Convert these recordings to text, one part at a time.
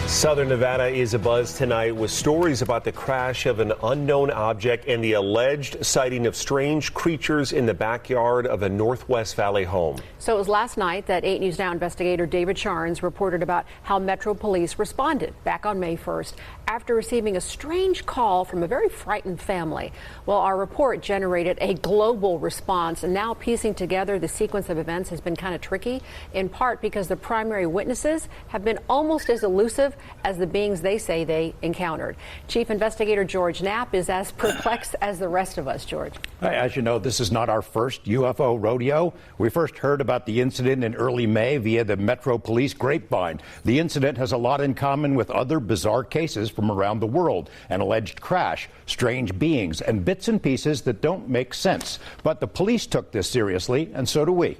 Southern Nevada is abuzz tonight with stories about the crash of an unknown object and the alleged sighting of strange creatures in the backyard of a Northwest Valley home. So it was last night that 8 News Now investigator David Charnes reported about how Metro Police responded back on May 1st after receiving a strange call from a very frightened family. Well, our report generated a global response, and now piecing together the sequence of events has been kind of tricky, in part because the primary witnesses have been almost as elusive as the beings they say they encountered. Chief Investigator George Knapp is as perplexed as the rest of us. George. As you know, this is not our first UFO rodeo. We first heard about the incident in early May via the Metro Police grapevine. The incident has a lot in common with other bizarre cases from around the world: an alleged crash, strange beings, and bits and pieces that don't make sense. But the police took this seriously, and so do we.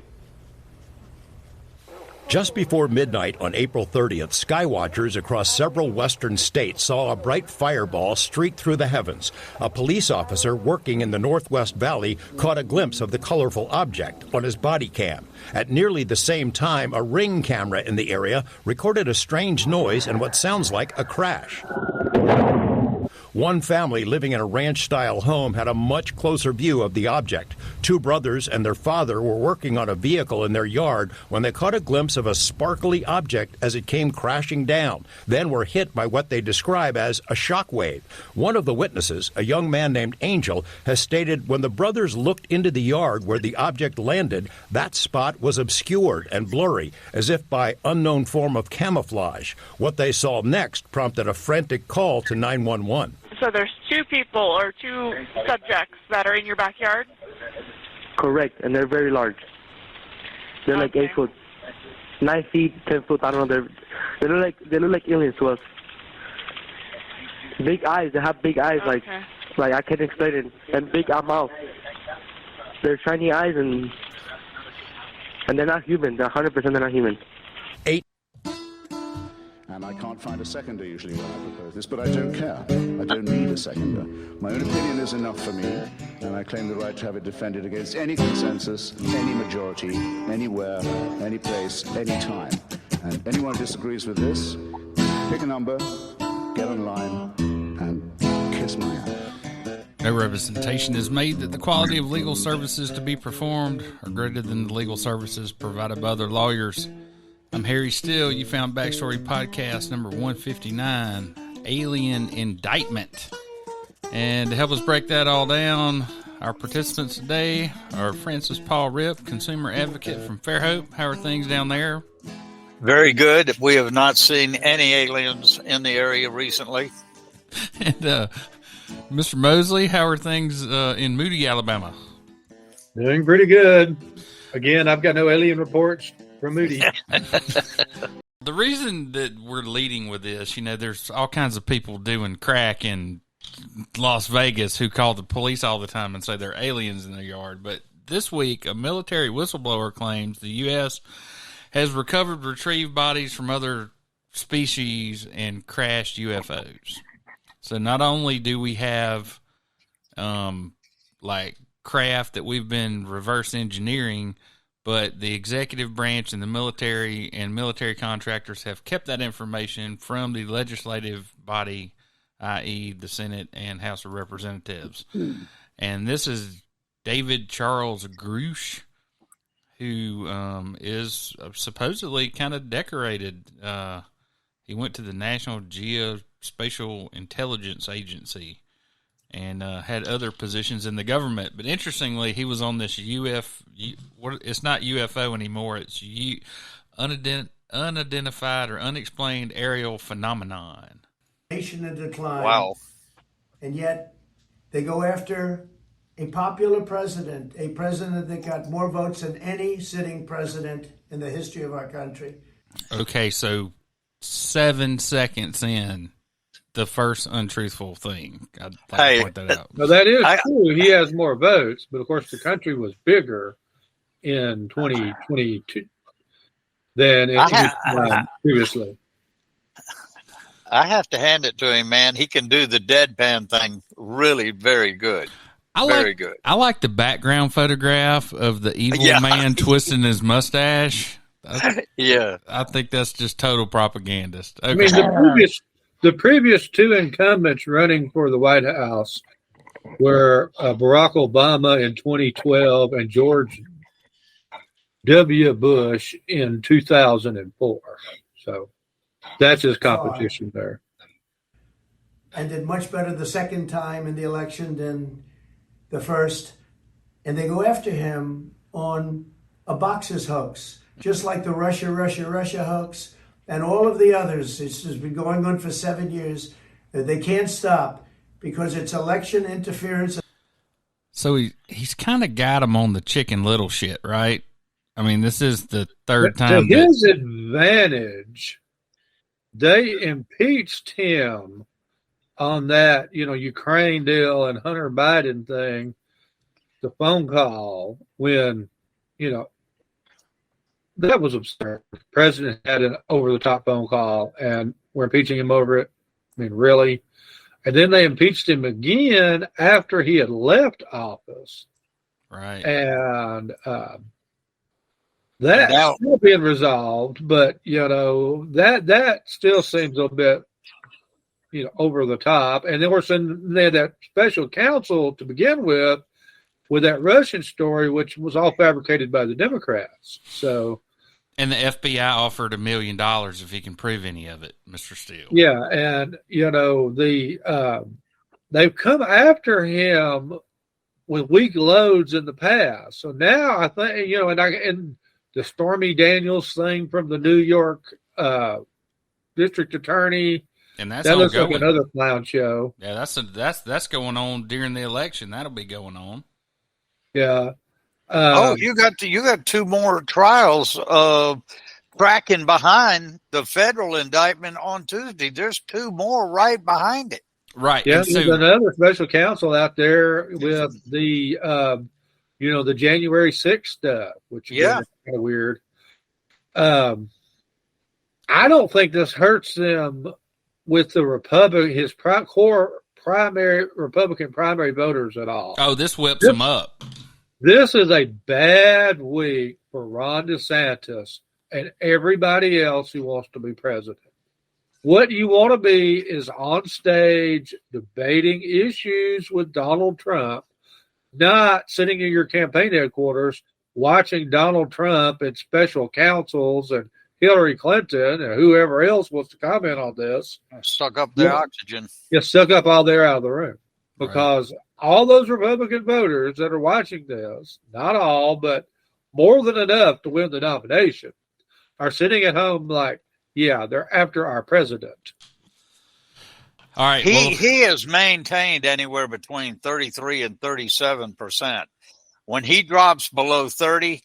Just before midnight on April 30th, skywatchers across several western states saw a bright fireball streak through the heavens. A police officer working in the Northwest Valley caught a glimpse of the colorful object on his body cam. At nearly the same time, a Ring camera in the area recorded a strange noise and what sounds like a crash. One family living in a ranch-style home had a much closer view of the object. Two brothers and their father were working on a vehicle in their yard when they caught a glimpse of a sparkly object as it came crashing down, then were hit by what they describe as a shockwave. One of the witnesses, a young man named Angel, has stated when the brothers looked into the yard where the object landed, that spot was obscured and blurry, as if by unknown form of camouflage. What they saw next prompted a frantic call to 911. So there's two people or two subjects that are in your backyard? Correct, and they're very large. They're like 8 foot, 9 feet, 10 foot. I don't know. They look like aliens to us. Big eyes. They have big eyes, like I can't explain it, and big mouth. They're shiny eyes, and they're not human. They're 100% they're not human. And I can't find a seconder usually when I propose this, but I don't care. I don't need a seconder. My own opinion is enough for me, and I claim the right to have it defended against any consensus, any majority, anywhere, any place, any time. And anyone who disagrees with this, pick a number, get online, and kiss my ass. No representation is made that the quality of legal services to be performed are greater than the legal services provided by other lawyers. I'm Harry Steele. You found Backstory Podcast number 159, Alien Indictment. And to help us break that all down, our participants today are Francis Paul Ripp, consumer advocate from Fairhope. How are things down there? Very good. We have not seen any aliens in the area recently. And Mr. Mosley, how are things in Moody, Alabama? Doing pretty good. Again, I've got no alien reports from Moody. The reason that we're leading with this, there's all kinds of people doing crack in Las Vegas who call the police all the time and say there are aliens in their yard. But this week, a military whistleblower claims the U.S. has retrieved bodies from other species and crashed UFOs. So not only do we have craft that we've been reverse engineering, but the executive branch and the military and military contractors have kept that information from the legislative body, i.e. the Senate and House of Representatives. And this is David Charles Grush, who is supposedly kind of decorated. He went to the National Geospatial Intelligence Agency and had other positions in the government. But interestingly, he was on this it's not UFO anymore. It's unidentified or unexplained aerial phenomenon. Nation in decline. Wow. And yet they go after a popular president, a president that got more votes than any sitting president in the history of our country. Okay, so 7 seconds in, the first untruthful thing. I'd like to point that out. Well, that is true. He has more votes, but of course the country was bigger in 2022 than previously. I have to hand it to him, man. He can do the deadpan thing really very good. Very good. I like the background photograph of the evil man twisting his mustache. Yeah. I think that's just total propagandist. Okay. I mean, the previous two incumbents running for the White House were Barack Obama in 2012 and George W. Bush in 2004. So that's his competition there. And did much better the second time in the election than the first. And they go after him on a boxes hoax, just like the Russia hoax and all of the others. This has been going on for 7 years. They can't stop because it's election interference. So he's kind of got him on the Chicken Little shit, right? I mean, this is the third time. To his advantage, they impeached him on that, Ukraine deal and Hunter Biden thing, the phone call when, that was absurd. The president had an over-the-top phone call, and we're impeaching him over it. I mean, really? And then they impeached him again after he had left office. Right. And that's still being resolved, but, that still seems a bit, over the top. And of course, then they had that special counsel to begin with that Russian story, which was all fabricated by the Democrats. So, and the FBI offered $1 million if he can prove any of it, Mr. Steele. Yeah, and they've come after him with weak loads in the past. So now I think and the Stormy Daniels thing from the New York district attorney. And that looks like another clown show. Yeah, that's going on during the election. That'll be going on. Yeah. You got two more trials tracking behind the federal indictment on Tuesday. There's two more right behind it. Right. Yeah, there's another special counsel out there with the the January 6th stuff, which is kind of weird. I don't think this hurts them with the his core primary Republican primary voters at all. Oh, this whips them up. This is a bad week for Ron DeSantis and everybody else who wants to be president. What you want to be is on stage debating issues with Donald Trump, not sitting in your campaign headquarters watching Donald Trump and special counsels and Hillary Clinton and whoever else wants to comment on this. Suck up their oxygen. Yeah, suck up all their out of the room. Because all those Republican voters that are watching this, not all, but more than enough to win the nomination, are sitting at home like, yeah, they're after our president. All right. He has maintained anywhere between 33 and 37%. When he drops below 30,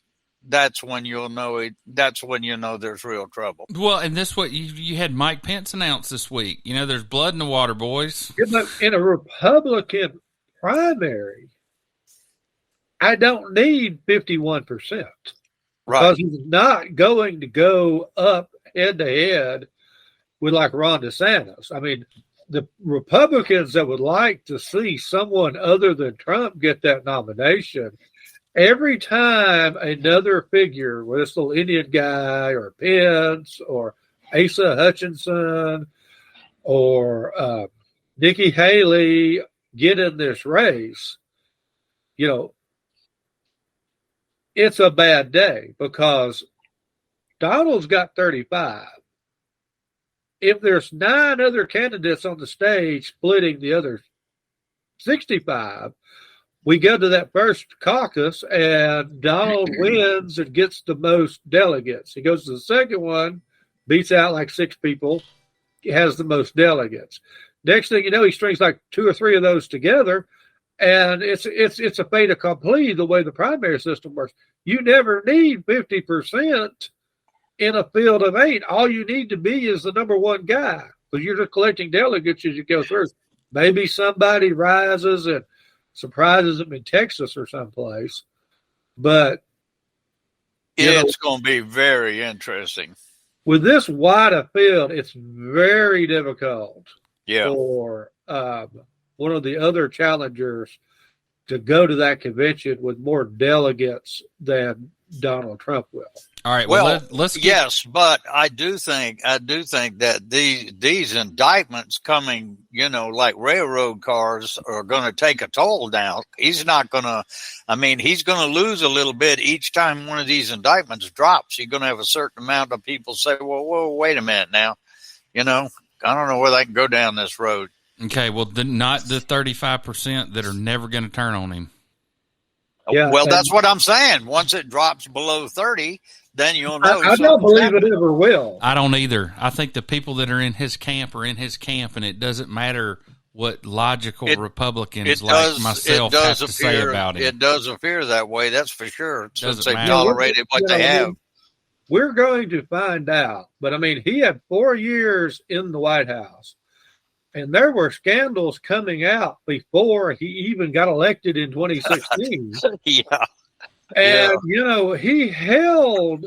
that's when you'll know it. That's when you know there's real trouble. Well, and this what you had Mike Pence announce this week. There's blood in the water, boys. In a Republican primary, I don't need 51%. Because he's not going to go up head to head with like Ron DeSantis. I mean, the Republicans that would like to see someone other than Trump get that nomination, every time another figure, whether it's a little Indian guy or Pence or Asa Hutchinson or Nikki Haley get in this race, it's a bad day because Donald's got 35. If there's 9 other candidates on the stage splitting the other 65, we go to that first caucus and Donald wins and gets the most delegates. He goes to the second one, beats out like 6 people, has the most delegates. Next thing you know, he strings like 2 or 3 of those together, and it's a fait accompli the way the primary system works. You never need 50% in a field of 8. All you need to be is the number one guy because you're just collecting delegates as you go through. Maybe somebody rises and surprises them in Texas or someplace, but it's going to be very interesting. With this wide a field, it's very difficult for one of the other challengers to go to that convention with more delegates than Donald Trump will. All right. Well, let's get, yes, but I do think that these indictments coming, like railroad cars, are going to take a toll down. He's not going to. I mean, he's going to lose a little bit each time one of these indictments drops. You're going to have a certain amount of people say, "Well, wait a minute now." I don't know whether I can go down this road. Okay. Well, not the 35% that are never going to turn on him. Yeah, well, that's what I'm saying. Once it drops below 30, then you'll know. I don't believe it ever will. I don't either. I think the people that are in his camp are in his camp, and it doesn't matter what logical Republicans like myself have to say about him. It does appear that way, that's for sure, since they've matter. tolerated what they have. We're going to find out. But, I mean, he had 4 years in the White House. And there were scandals coming out before he even got elected in 2016. Yeah. And, he held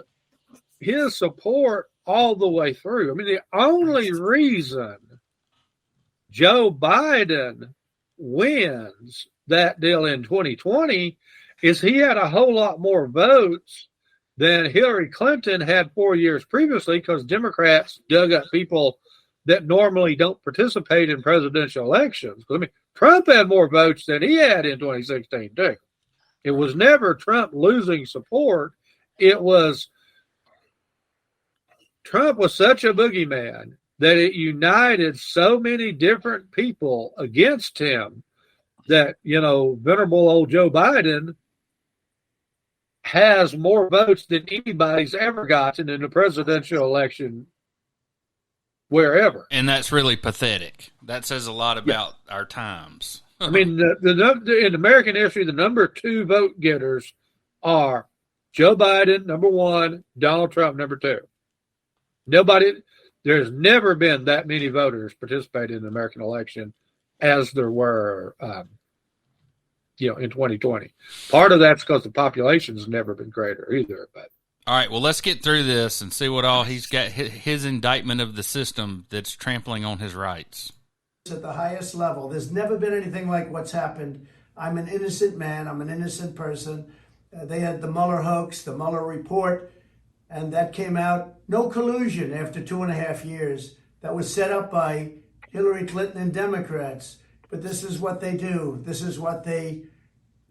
his support all the way through. I mean, the only reason Joe Biden wins that deal in 2020 is he had a whole lot more votes than Hillary Clinton had 4 years previously, because Democrats dug up people that normally don't participate in presidential elections. I mean, Trump had more votes than he had in 2016, too. It was never Trump losing support. It was Trump was such a boogeyman that it united so many different people against him that, venerable old Joe Biden has more votes than anybody's ever gotten in a presidential election wherever. And that's really pathetic. That says a lot about our times. I mean, in American history, the number 2 vote getters are Joe Biden, number 1, Donald Trump, number 2. There's never been that many voters participating in the American election as there were, in 2020. Part of that's because the population's never been greater either, but. All right, well, let's get through this and see what all he's got, his indictment of the system that's trampling on his rights. At the highest level. There's never been anything like what's happened. I'm an innocent man. I'm an innocent person. They had the Mueller hoax, the Mueller report, and that came out. No collusion after 2.5 years. That was set up by Hillary Clinton and Democrats. But this is what they do. This is what they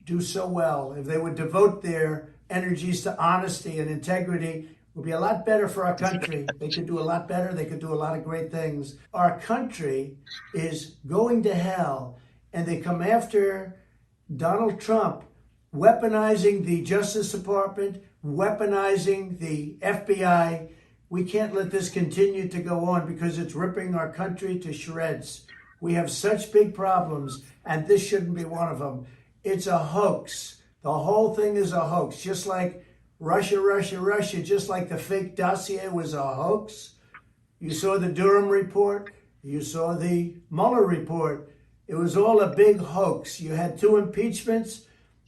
do so well. If they would devote their energies to honesty and integrity, would be a lot better for our country. They could do a lot better. They could do a lot of great things. Our country is going to hell, and they come after Donald Trump, weaponizing the Justice Department, weaponizing the FBI. We can't let this continue to go on because it's ripping our country to shreds. We have such big problems, and this shouldn't be one of them. It's a hoax. The whole thing is a hoax, just like Russia, just like the fake dossier was a hoax. You saw the Durham report. You saw the Mueller report. It was all a big hoax. You had 2 impeachments,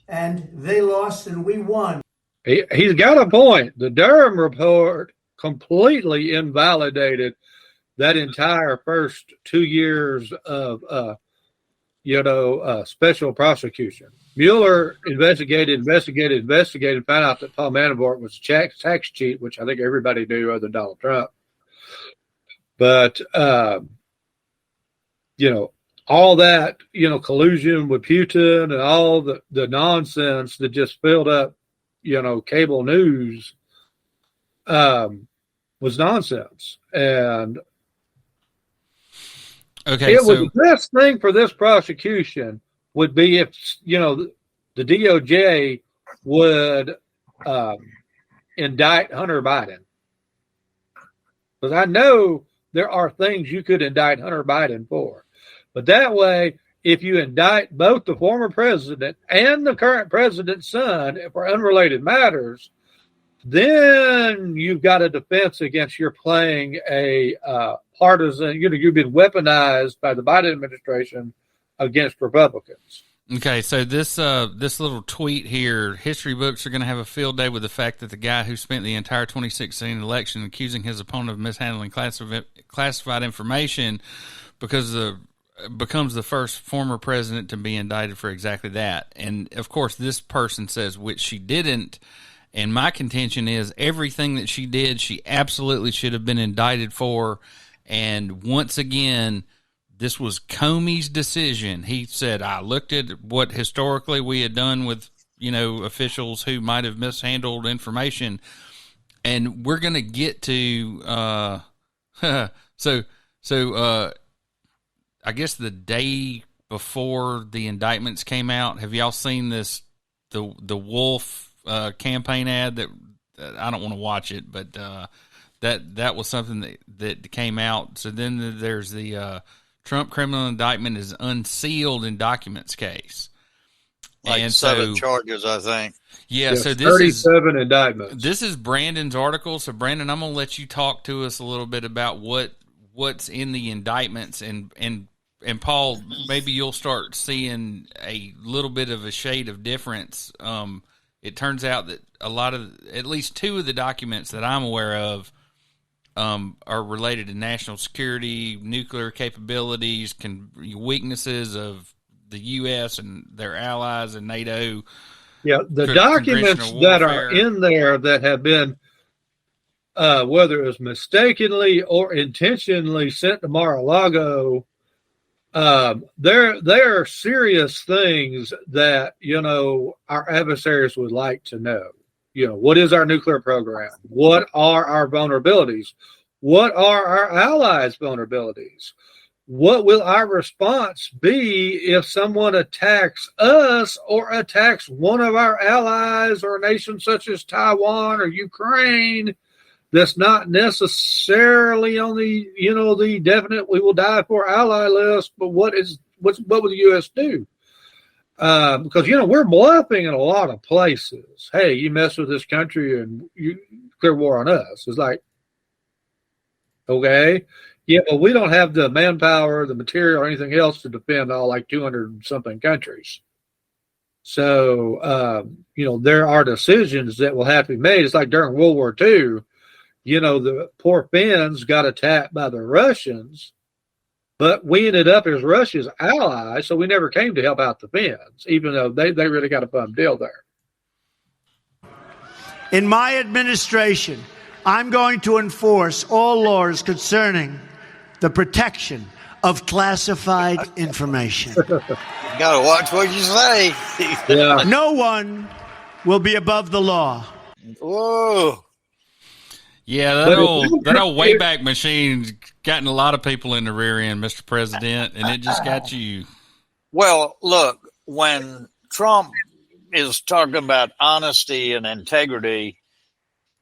and they lost and we won. He's got a point. The Durham report completely invalidated that entire first 2 years of, special prosecution. Mueller investigated, found out that Paul Manafort was a tax cheat, which I think everybody knew other than Donald Trump. But, all that, collusion with Putin and all the nonsense that just filled up, cable news was nonsense. And the best thing for this prosecution would be if, the DOJ would indict Hunter Biden. Because I know there are things you could indict Hunter Biden for. But that way, if you indict both the former president and the current president's son for unrelated matters, then you've got a defense against your playing a partisan, you've been weaponized by the Biden administration against Republicans. Okay, so this little tweet here, history books are going to have a field day with the fact that the guy who spent the entire 2016 election accusing his opponent of mishandling classified information becomes the first former president to be indicted for exactly that. And, of course, this person says, which she didn't, And my contention is everything that she did, she absolutely should have been indicted for. And once again, this was Comey's decision. He said, I looked at what historically we had done with, officials who might have mishandled information. And we're going to get to, I guess the day before the indictments came out, have y'all seen this, the Wolf campaign ad that I don't want to watch it, but that was something that came out. So then there's the Trump criminal indictment is unsealed in documents case. Like and 7 charges, I think. Yeah, yes, so this 37 indictments. This is Brandon's article. So Brandon, I'm going to let you talk to us a little bit about what's in the indictments, and Paul, maybe you'll start seeing a little bit of a shade of difference. It turns out that at least 2 of the documents that I'm aware of are related to national security, nuclear capabilities, weaknesses of the U.S. and their allies and NATO. Yeah, the documents that are in there that have been, whether it was mistakenly or intentionally sent to Mar-a-Lago, there are serious things that, our adversaries would like to know. What is our nuclear program? What are our vulnerabilities? What are our allies' vulnerabilities? What will our response be if someone attacks us or attacks one of our allies or a nation such as Taiwan or Ukraine that's not necessarily on the, the definite we will die for ally list, but what will the U.S. do? Because, we're bluffing in a lot of places. Hey, you mess with this country and you declare war on us. It's like, okay. Yeah, but we don't have the manpower, the material, or anything else to defend all 200-something countries. So, there are decisions that will have to be made. It's like during World War II, the poor Finns got attacked by the Russians, but we ended up as Russia's allies, so we never came to help out the Finns, even though they really got a bum deal there. In my administration, I'm going to enforce all laws concerning the protection of classified information. You gotta watch what you say. Yeah. No one will be above the law. Whoa. Yeah, that old Wayback Machine's gotten a lot of people in the rear end, Mr. President, and it just got you. Well, look, when Trump is talking about honesty and integrity,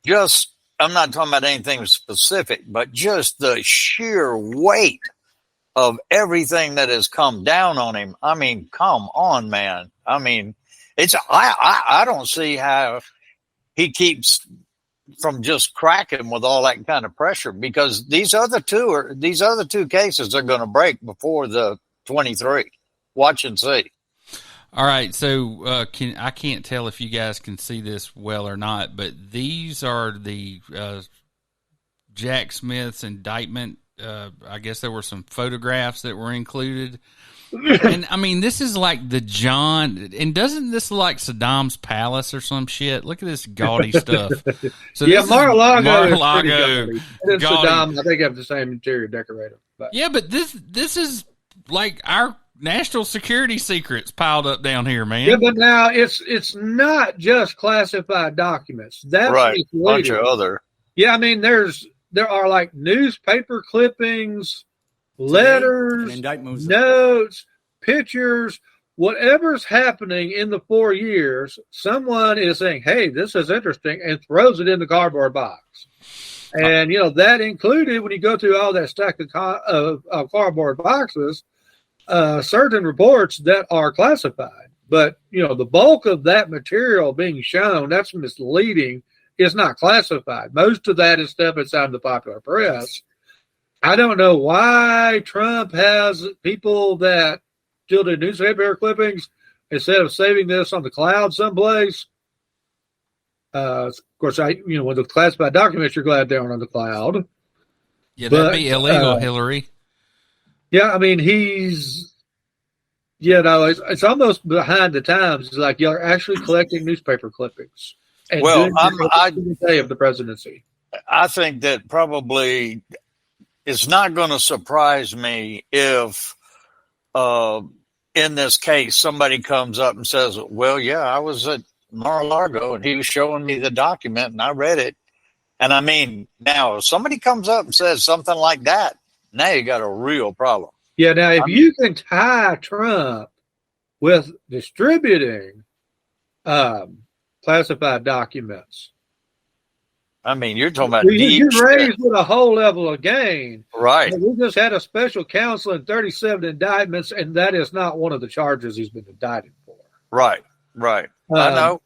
I'm not talking about anything specific, but just the sheer weight of everything that has come down on him. I mean, come on, man. I mean, I don't see how he keeps from just cracking with all that kind of pressure, because these other two cases are going to break before the 23. Watch and see. All right, so I can't tell if you guys can see this well or not, but these are the Jack Smith's indictment. I guess there were some photographs that were included. And, I mean, this is like the John, and doesn't this look like Saddam's palace or some shit? Look at this gaudy stuff. So yeah, Mar-a-Lago. Gaudy. Saddam, I think, have the same interior decorator. But. Yeah, but this is like our national security secrets piled up down here, man. Yeah, but now it's not just classified documents. That's right. A bunch of other. Yeah, I mean, there are like newspaper clippings, letters, notes, pictures, whatever's happening in the 4 years. Someone is saying, "Hey, this is interesting," and throws it in the cardboard box. And that included, when you go through all that stack of cardboard boxes, certain reports that are classified. But the bulk of that material being shown, that's misleading. It's not classified. Most of that is stuff inside the popular press. I don't know why Trump has people that still do newspaper clippings instead of saving this on the cloud someplace. Of course, with the classified documents, you're glad they aren't on the cloud. Yeah, that'd be illegal, Hillary. Yeah, I mean, he's, it's almost behind the times. It's like you're actually collecting newspaper clippings. and Well, doing the day of the presidency. I think that probably it's not going to surprise me if, in this case, somebody comes up and says, well, yeah, I was at Mar-a-Lago and he was showing me the document and I read it. And I mean, now if somebody comes up and says something like that, now you got a real problem. Yeah. Now, if you can tie Trump with distributing classified documents, I mean, you're talking about you raised with a whole level of gain. Right. We just had a special counsel and 37 indictments, and that is not one of the charges he's been indicted for. Right. I know.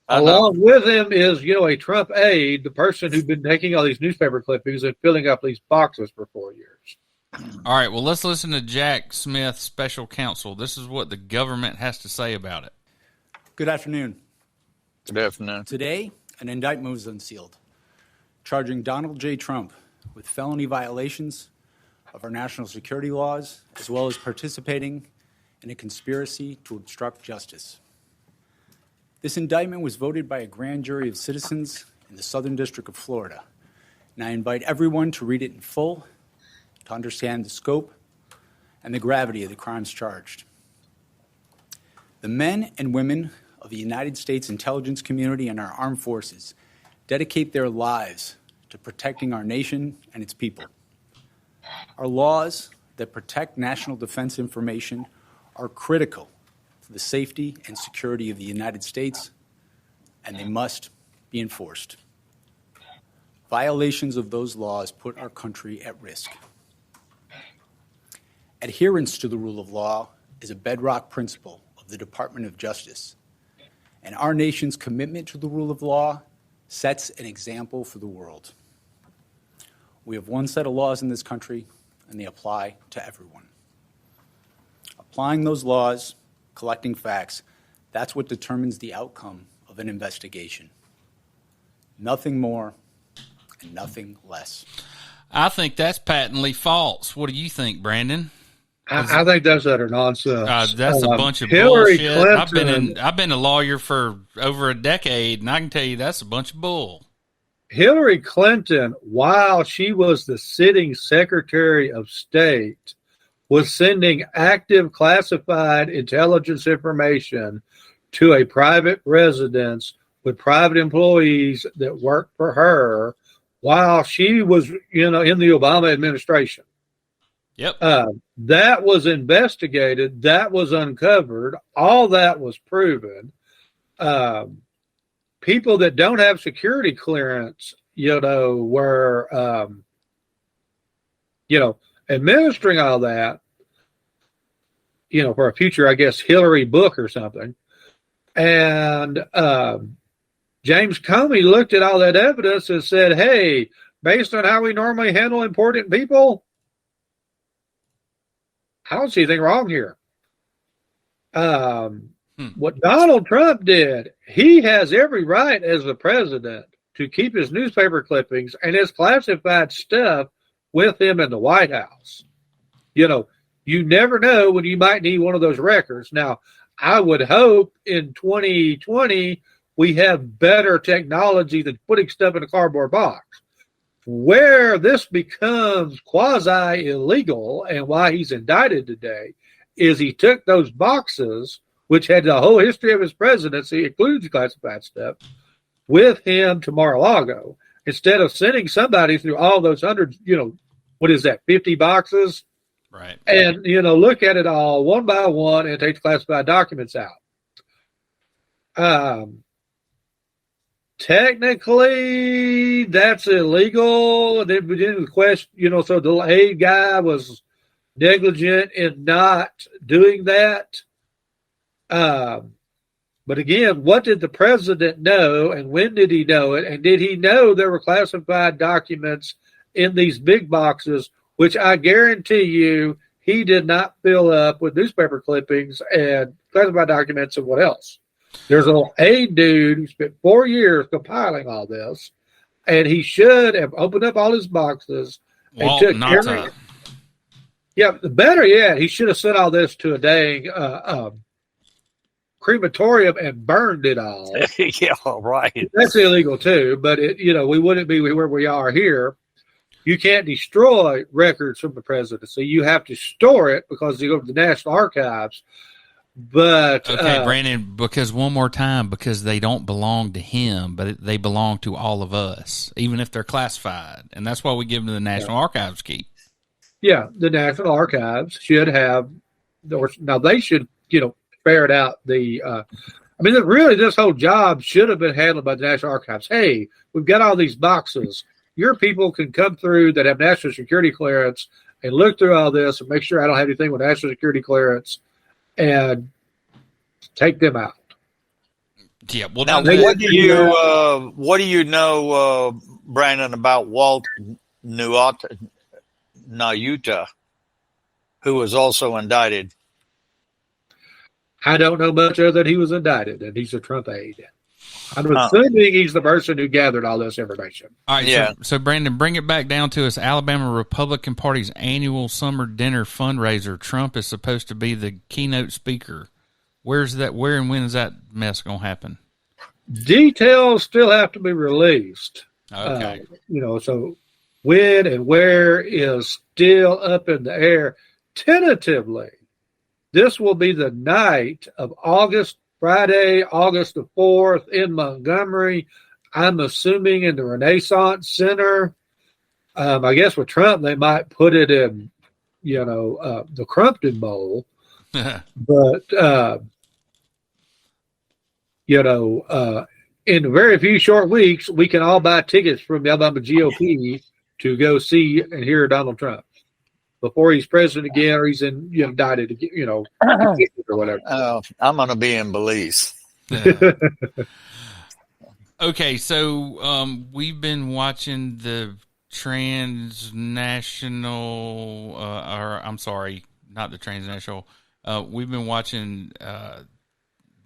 Along with him is, a Trump aide, the person who's been taking all these newspaper clippings and filling up these boxes for 4 years. All right, well, let's listen to Jack Smith, special counsel. This is what the government has to say about it. Good afternoon. Good afternoon. Today, an indictment was unsealed, charging Donald J. Trump with felony violations of our national security laws, as well as participating in a conspiracy to obstruct justice. This indictment was voted by a grand jury of citizens in the Southern District of Florida, and I invite everyone to read it in full to understand the scope and the gravity of the crimes charged. The men and women of the United States intelligence community and our armed forces dedicate their lives to protecting our nation and its people. Our laws that protect national defense information are critical to the safety and security of the United States, and they must be enforced. Violations of those laws put our country at risk. Adherence to the rule of law is a bedrock principle of the Department of Justice, and our nation's commitment to the rule of law sets an example for the world. We have one set of laws in this country, and they apply to everyone. Applying those laws, collecting facts, that's what determines the outcome of an investigation. Nothing more and nothing less. I think that's patently false. What do you think, Brandon? I think that's utter nonsense. That's a bunch of Hillary bullshit. Clinton, I've been a lawyer for over a decade, and I can tell you that's a bunch of bull. Hillary Clinton, while she was the sitting Secretary of State, was sending active classified intelligence information to a private residence with private employees that worked for her while she was, in the Obama administration. Yep. That was investigated. That was uncovered. All that was proven. People that don't have security clearance, were, administering all that, for a future, I guess, Hillary book or something. And James Comey looked at all that evidence and said, hey, based on how we normally handle important people, I don't see anything wrong here. What Donald Trump did, he has every right as the president to keep his newspaper clippings and his classified stuff with him in the White House. You never know when you might need one of those records. Now, I would hope in 2020 we have better technology than putting stuff in a cardboard box. Where this becomes quasi-illegal and why he's indicted today is he took those boxes, which had the whole history of his presidency, including classified stuff, with him to Mar-a-Lago. Instead of sending somebody through all those hundreds, 50 boxes? Right. And, look at it all one by one and take the classified documents out. Technically, that's illegal. And then we didn't question, so the aid guy was negligent in not doing that. But again, what did the president know and when did he know it? And did he know there were classified documents in these big boxes, which I guarantee you he did not fill up with newspaper clippings and classified documents and what else? There's a little aide dude who spent 4 years compiling all this, and he should have opened up all his boxes and took every. Yeah, better yet, he should have sent all this to a dang crematorium and burned it all. Yeah, right. That's illegal too, but we wouldn't be where we are here. You can't destroy records from the presidency. You have to store it because you go to the National Archives. But okay, Brandon, because one more time, because they don't belong to him, but they belong to all of us, even if they're classified, and that's why we give them to the National Archives keep. Yeah, the National Archives should have. Now they should, ferret out the. Really, this whole job should have been handled by the National Archives. Hey, we've got all these boxes. Your people can come through that have national security clearance and look through all this and make sure I don't have anything with national security clearance and take them out. Yeah. Well, now, what do you know, Brandon, about Walt Nauta, who was also indicted? I don't know much other than he was indicted, and he's a Trump aide. I'm assuming he's the person who gathered all this information. All right, yeah. So Brandon, bring it back down to us. Alabama Republican Party's annual summer dinner fundraiser. Trump is supposed to be the keynote speaker. Where's that? Where and when is that mess going to happen? Details still have to be released. Okay. So when and where is still up in the air. Tentatively, this will be the night of Friday, August the 4th in Montgomery. I'm assuming in the Renaissance Center. I guess with Trump, they might put it in, the Crumpton Bowl. But, in very few short weeks, we can all buy tickets from the Alabama GOP to go see and hear Donald Trump before he's president again or he's indicted again, or whatever. I'm going to be in Belize. Okay, so we've been watching the we've been watching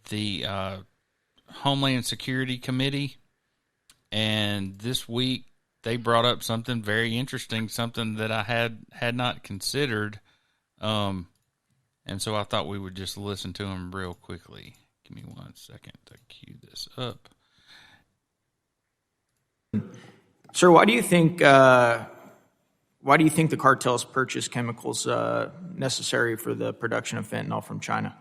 the Homeland Security Committee, and this week they brought up something very interesting, something that I had not considered, and so I thought we would just listen to them real quickly. Give me 1 second to cue this up. Sir, why do you think the cartels purchase chemicals necessary for the production of fentanyl from China?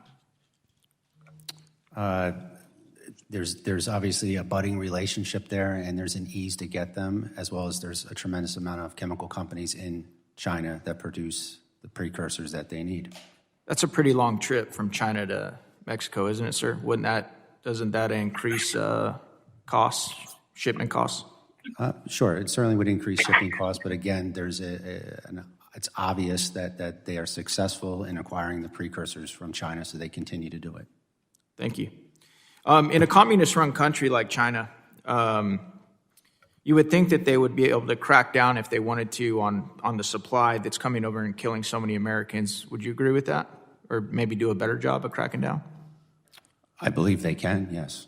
There's obviously a budding relationship there, and there's an ease to get them, as well as there's a tremendous amount of chemical companies in China that produce the precursors that they need. That's a pretty long trip from China to Mexico, isn't it, sir? Doesn't that increase costs, shipment costs? Sure, it certainly would increase shipping costs, but again, it's obvious that they are successful in acquiring the precursors from China, so they continue to do it. Thank you. In a communist-run country like China, you would think that they would be able to crack down if they wanted to on the supply that's coming over and killing so many Americans. Would you agree with that? Or maybe do a better job of cracking down? I believe they can, yes.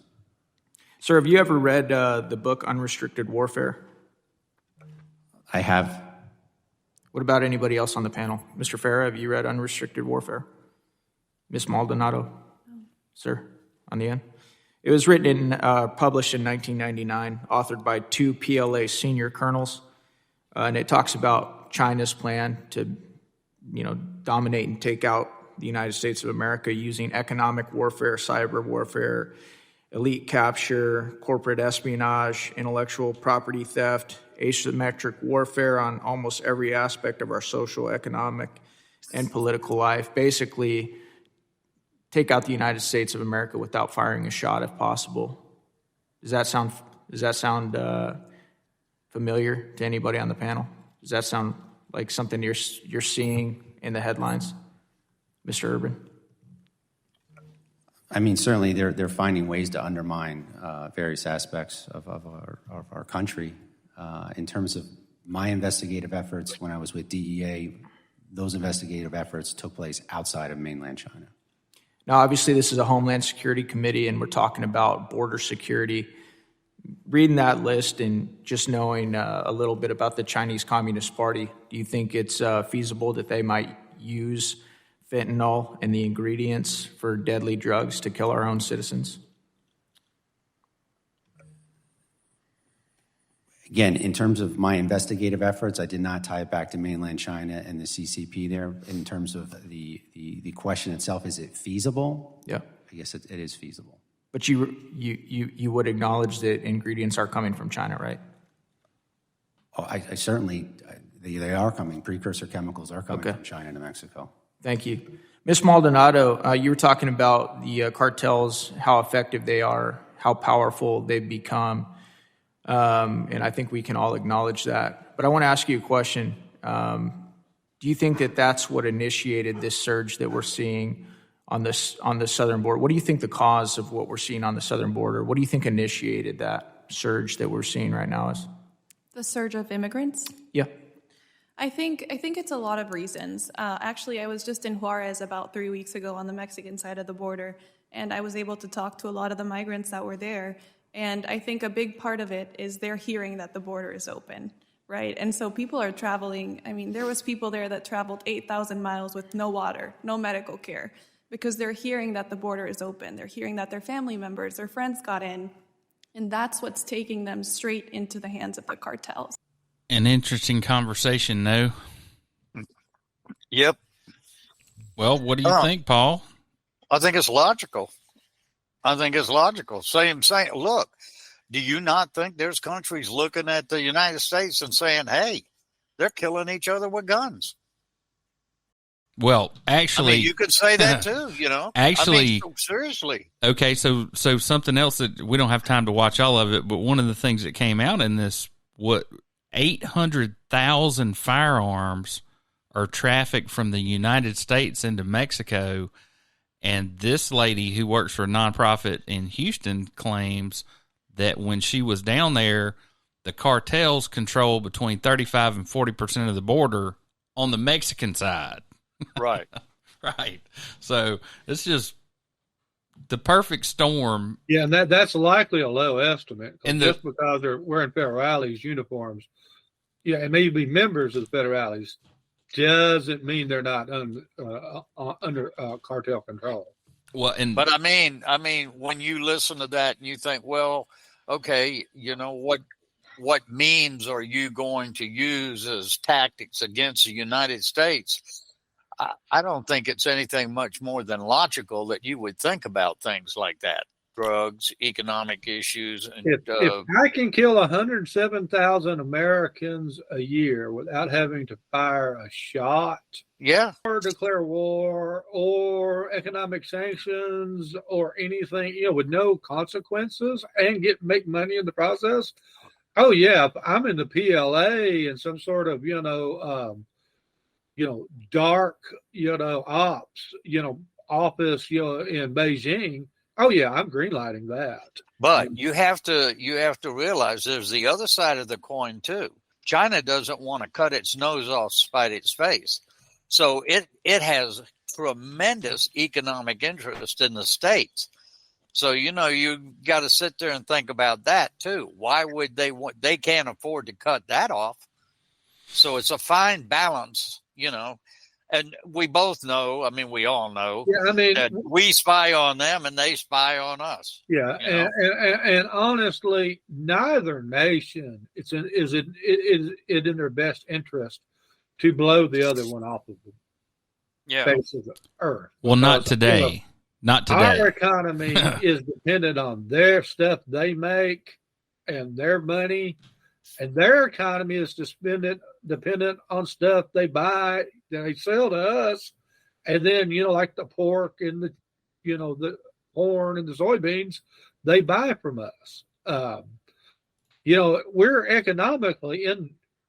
Sir, have you ever read the book Unrestricted Warfare? I have. What about anybody else on the panel? Mr. Farah, have you read Unrestricted Warfare? Ms. Maldonado? No. Sir, on the end? It was written and published in 1999, authored by 2 PLA senior colonels, and it talks about China's plan to, dominate and take out the United States of America using economic warfare, cyber warfare, elite capture, corporate espionage, intellectual property theft, asymmetric warfare on almost every aspect of our social, economic, and political life. Basically, take out the United States of America without firing a shot if possible. Does that sound familiar to anybody on the panel? Does that sound like something you're seeing in the headlines, Mr. Urban? I mean, certainly they're finding ways to undermine various aspects of our country. In terms of my investigative efforts when I was with DEA, those investigative efforts took place outside of mainland China. Now, obviously, this is a Homeland Security Committee, and we're talking about border security. Reading that list and just knowing a little bit about the Chinese Communist Party, do you think it's feasible that they might use fentanyl and the ingredients for deadly drugs to kill our own citizens? Again, in terms of my investigative efforts, I did not tie it back to mainland China and the CCP there. In terms of the question itself, is it feasible? Yeah. I guess it is feasible. But you would acknowledge that ingredients are coming from China, right? Oh, I certainly, they are coming. Precursor chemicals are coming from China to Mexico. Thank you. Ms. Maldonado, you were talking about the cartels, how effective they are, how powerful they've become. And I think we can all acknowledge that. But I want to ask you a question. Do you think that that's what initiated this surge that we're seeing on the southern border? What do you think the cause of what we're seeing on the southern border? What do you think initiated that surge that we're seeing right now is? The surge of immigrants? Yeah. I think it's a lot of reasons. Actually, I was just in Juarez about 3 weeks ago on the Mexican side of the border, and I was able to talk to a lot of the migrants that were there. And I think a big part of it is they're hearing that the border is open, right? And so people are traveling. I mean, there was people there that traveled 8,000 miles with no water, no medical care, because they're hearing that the border is open. They're hearing that their family members, their friends got in, and that's what's taking them straight into the hands of the cartels. An interesting conversation, no? Yep. Well, what do you think, Paul? I think it's logical. Same. Look, do you not think there's countries looking at the United States and saying, hey, they're killing each other with guns? Well, actually, you could say that too, you know. Actually, seriously. Okay, so something else that we don't have time to watch all of it, but one of the things that came out in this, 800,000 firearms are trafficked from the United States into Mexico, and this lady who works for a nonprofit in Houston claims that when she was down there, the cartels control between 35 and 40% of the border on the Mexican side. Right. Right. So it's just the perfect storm. Yeah, and that's likely a low estimate. Just because they're wearing federales uniforms, it may be members of the federales, doesn't mean they're not under cartel control. Well, but I mean, when you listen to that and you think, well, okay, you know what means are you going to use as tactics against the United States? I don't think it's anything much more than logical that you would think about things like that. Drugs, economic issues. And, if I can kill 107,000 Americans a year without having to fire a shot, or declare war, or economic sanctions, or anything, with no consequences, and make money in the process. Oh yeah, if I'm in the PLA and some sort of dark ops office in Beijing. Oh yeah, I'm greenlighting that. But you have to realize there's the other side of the coin too. China doesn't want to cut its nose off to spite its face. So it has tremendous economic interest in the States. So, you got to sit there and think about that too. Why would they can't afford to cut that off. So it's a fine balance, and we both know, we all know that we spy on them and they spy on us. Yeah. And honestly, neither nation is in their best interest to blow the other one off of the face of the earth. Well, not today. Not today. Our economy is dependent on their stuff they make and their money, and their economy is dependent on stuff they buy, they sell to us, and then like the pork and the corn and the soybeans they buy from us. We're economically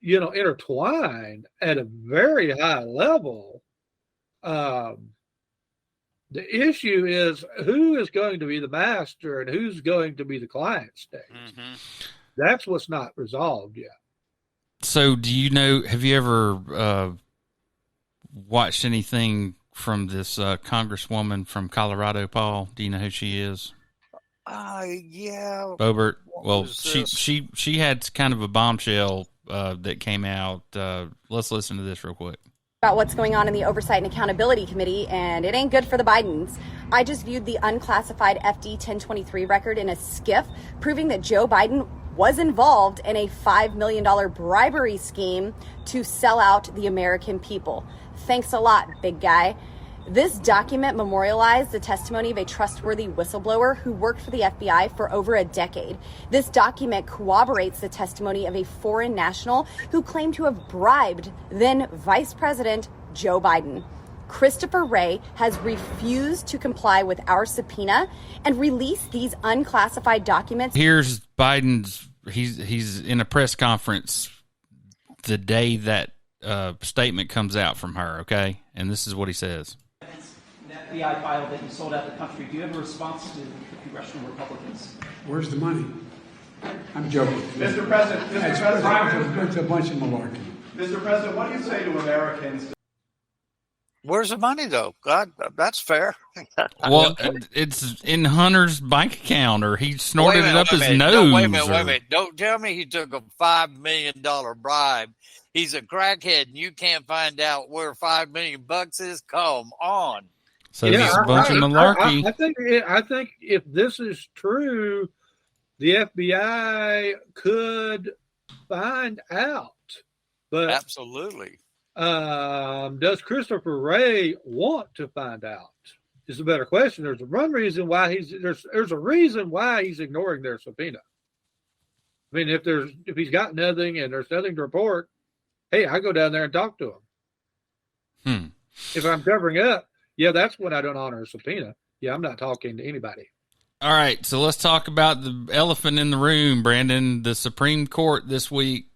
intertwined at a very high level. The issue is who is going to be the master and who's going to be the client state. Mm-hmm. That's what's not resolved yet. So have you ever watched anything from this congresswoman from Colorado, Paul? Do you know who she is? Yeah. Boebert. Well, she had kind of a bombshell that came out. Let's listen to this real quick. about what's going on in the Oversight and Accountability Committee, and it ain't good for the Bidens. I just viewed the unclassified FD 1023 record in a SCIF, proving that Joe Biden was involved in a $5 million bribery scheme to sell out the American people. Thanks a lot, big guy. This document memorialized the testimony of a trustworthy whistleblower who worked for the FBI for over a decade. This document corroborates the testimony of a foreign national who claimed to have bribed then Vice President Joe Biden. Christopher Wray has refused to comply with our subpoena and release these unclassified documents. Here's Biden's, he's in a press conference the day that statement comes out from her, okay? And this is what he says. The FBI file that you sold out the country, do you have a response to the congressional Republicans? Where's the money? I'm joking. Mr. President, it's a bunch of malarkey. Mr. President, what do you say to Americans? Where's the money, though? God, that's fair. Well, it's in Hunter's bank account, or he snorted it up his nose. No, wait a minute. Don't tell me he took a $5 million bribe. He's a crackhead, and you can't find out where $5 million is? Come on. So it's a bunch of malarkey. I think if this is true, the FBI could find out. But absolutely. Does Christopher Wray want to find out? Is a better question. There's a reason why there's a reason why he's ignoring their subpoena. I mean, if he's got nothing and there's nothing to report, hey, I go down there and talk to him. If I'm covering up, yeah, that's when I don't honor a subpoena. Yeah, I'm not talking to anybody. All right, so let's talk about the elephant in the room, Brandon. The Supreme Court this week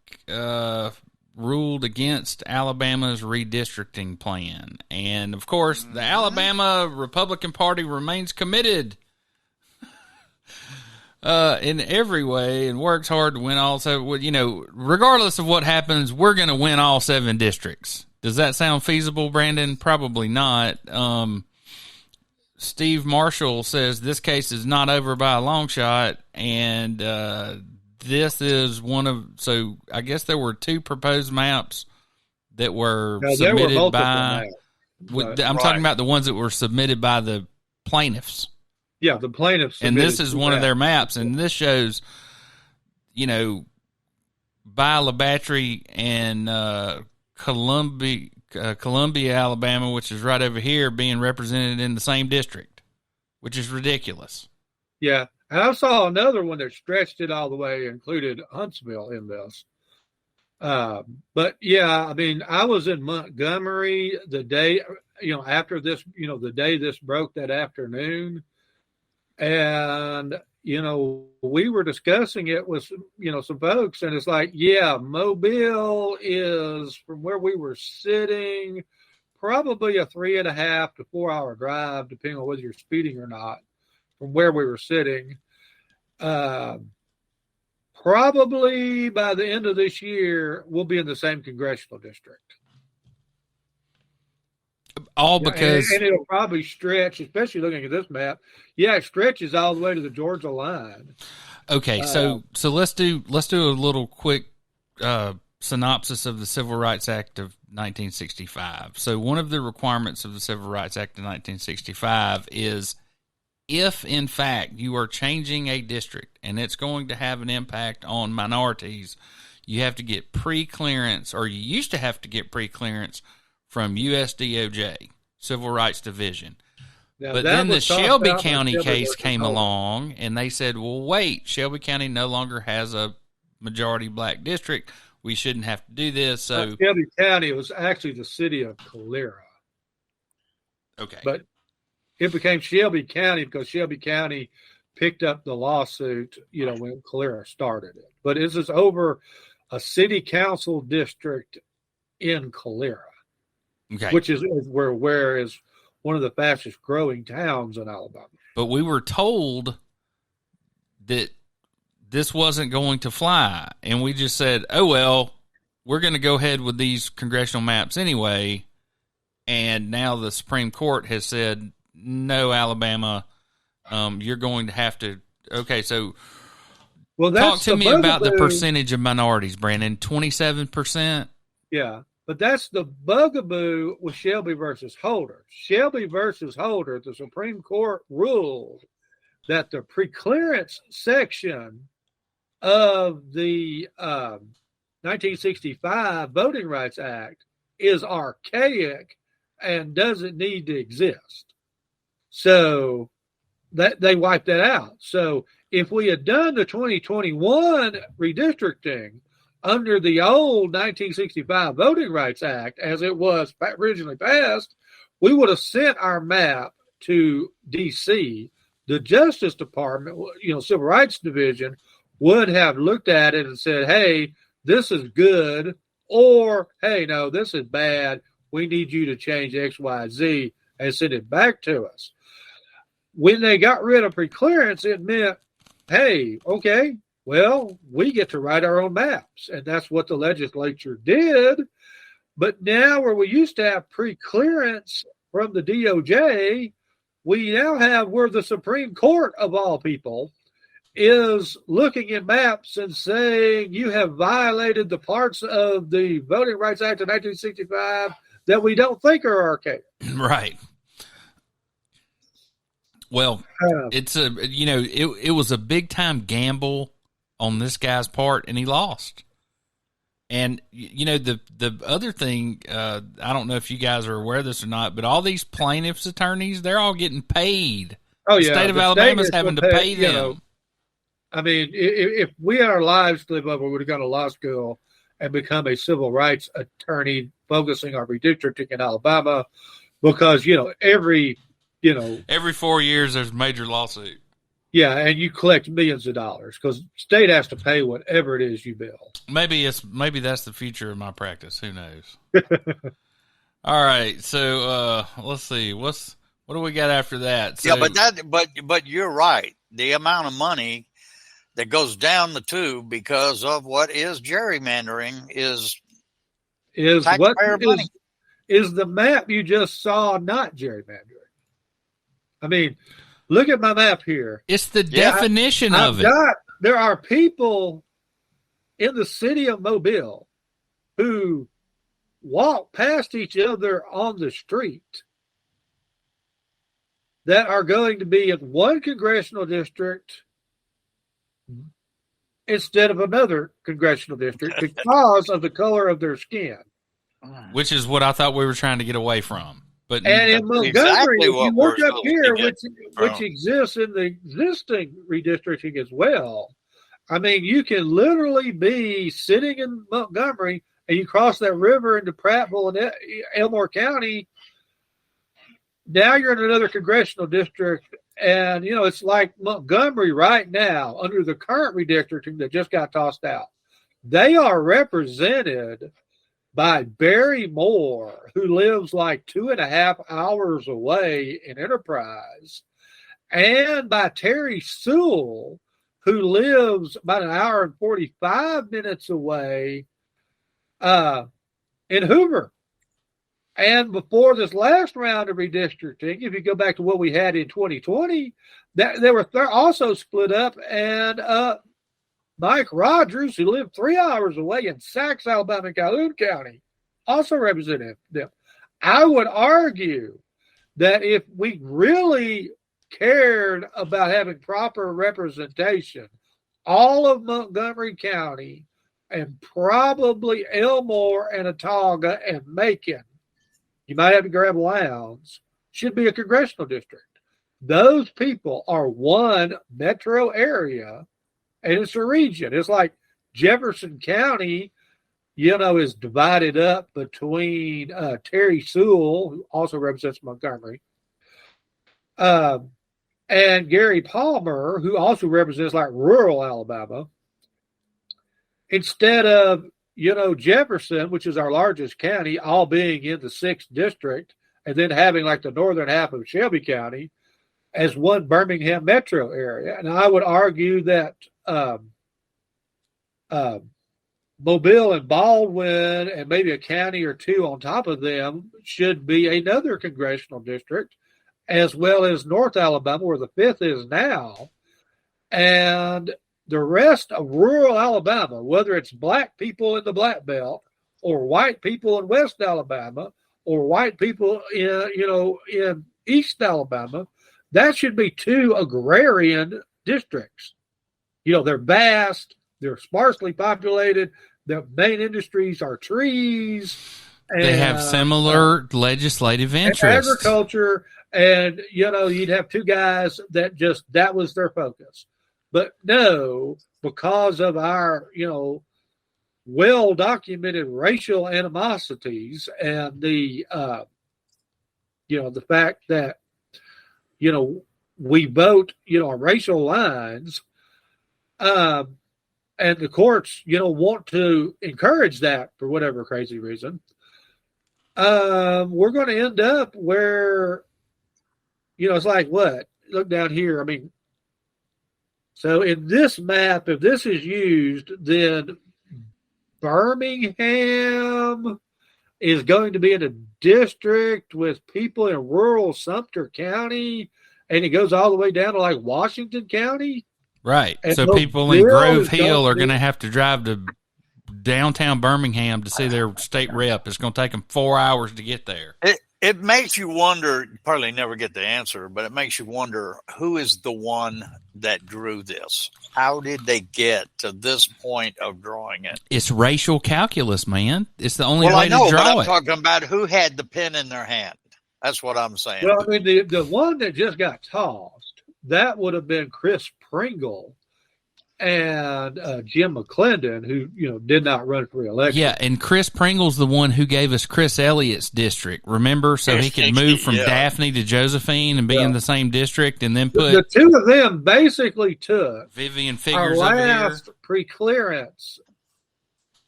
ruled against Alabama's redistricting plan. And, of course, the Alabama Republican Party remains committed in every way and works hard to win all seven. You know, regardless of what happens, we're going to win all 7 districts. Does that sound feasible, Brandon? Probably not. Steve Marshall says this case is not over by a long shot, and this is one of, so I guess there were 2 proposed maps that were submitted by, I'm talking about the ones that were submitted by the plaintiffs. Yeah, the plaintiffs. And this is one of their maps, and this shows, you know, by LaBatry and Columbia, Alabama, which is right over here, being represented in the same district, which is ridiculous. Yeah, and I saw another one that stretched it all the way, included Huntsville in this. But yeah, I mean, I was in Montgomery the day, after this, the day this broke that afternoon. And, we were discussing it with, some folks, and it's like, yeah, Mobile is, from where we were sitting, probably a 3.5 to 4 hour drive, depending on whether you're speeding or not, from where we were sitting. Probably by the end of this year, we'll be in the same congressional district. All because and it'll probably stretch, especially looking at this map. Yeah, it stretches all the way to the Georgia line. Okay, so let's do a little quick synopsis of the Civil Rights Act of 1965. So one of the requirements of the Civil Rights Act of 1965 is, if in fact you are changing a district and it's going to have an impact on minorities, you have to get pre-clearance, or you used to have to get pre-clearance from USDOJ, Civil Rights Division. Now, but then the Shelby County case came along, and they said, well, wait, Shelby County no longer has a majority black district. We shouldn't have to do this. So Shelby County was actually the city of Calera. Okay. But it became Shelby County because Shelby County picked up the lawsuit, when Calera started it. But this is over a city council district in Calera. Okay. Which is where is one of the fastest growing towns in Alabama. But we were told that this wasn't going to fly, and we just said, oh, well, we're going to go ahead with these congressional maps anyway, and now the Supreme Court has said, no, Alabama, you're going to have to, okay, so talk to me about the percentage of minorities, Brandon, 27%? Yeah. But that's the bugaboo with Shelby versus Holder. Shelby versus Holder, the Supreme Court ruled that the preclearance section of the 1965 Voting Rights Act is archaic and doesn't need to exist. So that they wiped that out. So if we had done the 2021 redistricting under the old 1965 Voting Rights Act, as it was originally passed, we would have sent our map to D.C. The Justice Department, Civil Rights Division, would have looked at it and said, hey, this is good, or, hey, no, this is bad. We need you to change X, Y, Z, and send it back to us. When they got rid of preclearance, it meant, hey, okay, well, we get to write our own maps, and that's what the legislature did. But now where we used to have preclearance from the DOJ, we now have where the Supreme Court, of all people, is looking at maps and saying you have violated the parts of the Voting Rights Act of 1965 that we don't think are archaic. Right. Well, it's it was a big time gamble on this guy's part, and he lost. And the other thing, I don't know if you guys are aware of this or not, but all these plaintiffs' attorneys, they're all getting paid. Oh, the yeah. State of Alabama is having to pay them. I mean, if we had our lives to live over, we would have gone to law school and become a civil rights attorney focusing on redistricting in Alabama, because, every 4 years there's a major lawsuit. Yeah, and you collect millions of dollars because state has to pay whatever it is you bill. Maybe that's the future of my practice. Who knows? All right, so let's see. What do we got after that? So, yeah, but you're right. The amount of money that goes down the tube because of what is gerrymandering is taxpayer money. Is the map you just saw not gerrymandering? I mean, look at my map here. It's the definition of it. There are people in the city of Mobile who walk past each other on the street that are going to be in one congressional district instead of another congressional district because of the color of their skin. Which is what I thought we were trying to get away from. But and in Montgomery, if you look up here, which exists in the existing redistricting as well, I mean, you can literally be sitting in Montgomery and you cross that river into Prattville and Elmore County. Now you're in another congressional district. And, it's like Montgomery right now under the current redistricting that just got tossed out. They are represented by Barry Moore, who lives like 2.5 hours away in Enterprise, and by Terry Sewell, who lives about 1 hour and 45 minutes away in Hoover. And before this last round of redistricting, if you go back to what we had in 2020, they're also split up, and Mike Rogers, who lived 3 hours away in Sacs, Alabama, Calhoun County, also represented them. I would argue that if we really cared about having proper representation, all of Montgomery County and probably Elmore and Autauga and Macon, you might have to grab Lowndes, should be a congressional district. Those people are one metro area, and it's a region. It's like Jefferson County, is divided up between Terry Sewell, who also represents Montgomery, and Gary Palmer, who also represents like rural Alabama, instead of, Jefferson, which is our largest county, all being in the 6th district, and then having like the northern half of Shelby County as one Birmingham metro area. And I would argue that Mobile and Baldwin and maybe a county or two on top of them should be another congressional district, as well as North Alabama, where the 5th is now. And the rest of rural Alabama, whether it's black people in the Black Belt or white people in West Alabama, or white people in East Alabama. That should be two agrarian districts. They're vast, they're sparsely populated, their main industries are trees. They have similar legislative interests. Agriculture, and, you'd have two guys that was their focus. But no, because of our, well-documented racial animosities and the fact that, we vote, on racial lines, and the courts, want to encourage that for whatever crazy reason, we're going to end up where, it's like what? Look down here. I mean, so in this map, if this is used, then Birmingham is going to be in a district with people in rural Sumter County, and it goes all the way down to like Washington County. Right. And so people in Grove Hill are going to have to drive to downtown Birmingham to see their state rep. It's going to take them 4 hours to get there. It makes you wonder, you probably never get the answer, but it makes you wonder, who is the one that drew this? How did they get to this point of drawing it? It's racial calculus, man. It's the only way I know, to draw but I'm it. talking about who had the pen in their hand. That's what I'm saying. Well, I mean, the one that just got tossed, that would have been Chris Pringle and Jim McClendon, who did not run for re-election. Yeah, and Chris Pringle's the one who gave us Chris Elliott's district, remember? So he could move from Daphne to Josephine and be in the same district, and then put... The two of them basically took Vivian our Figures over here. last pre-clearance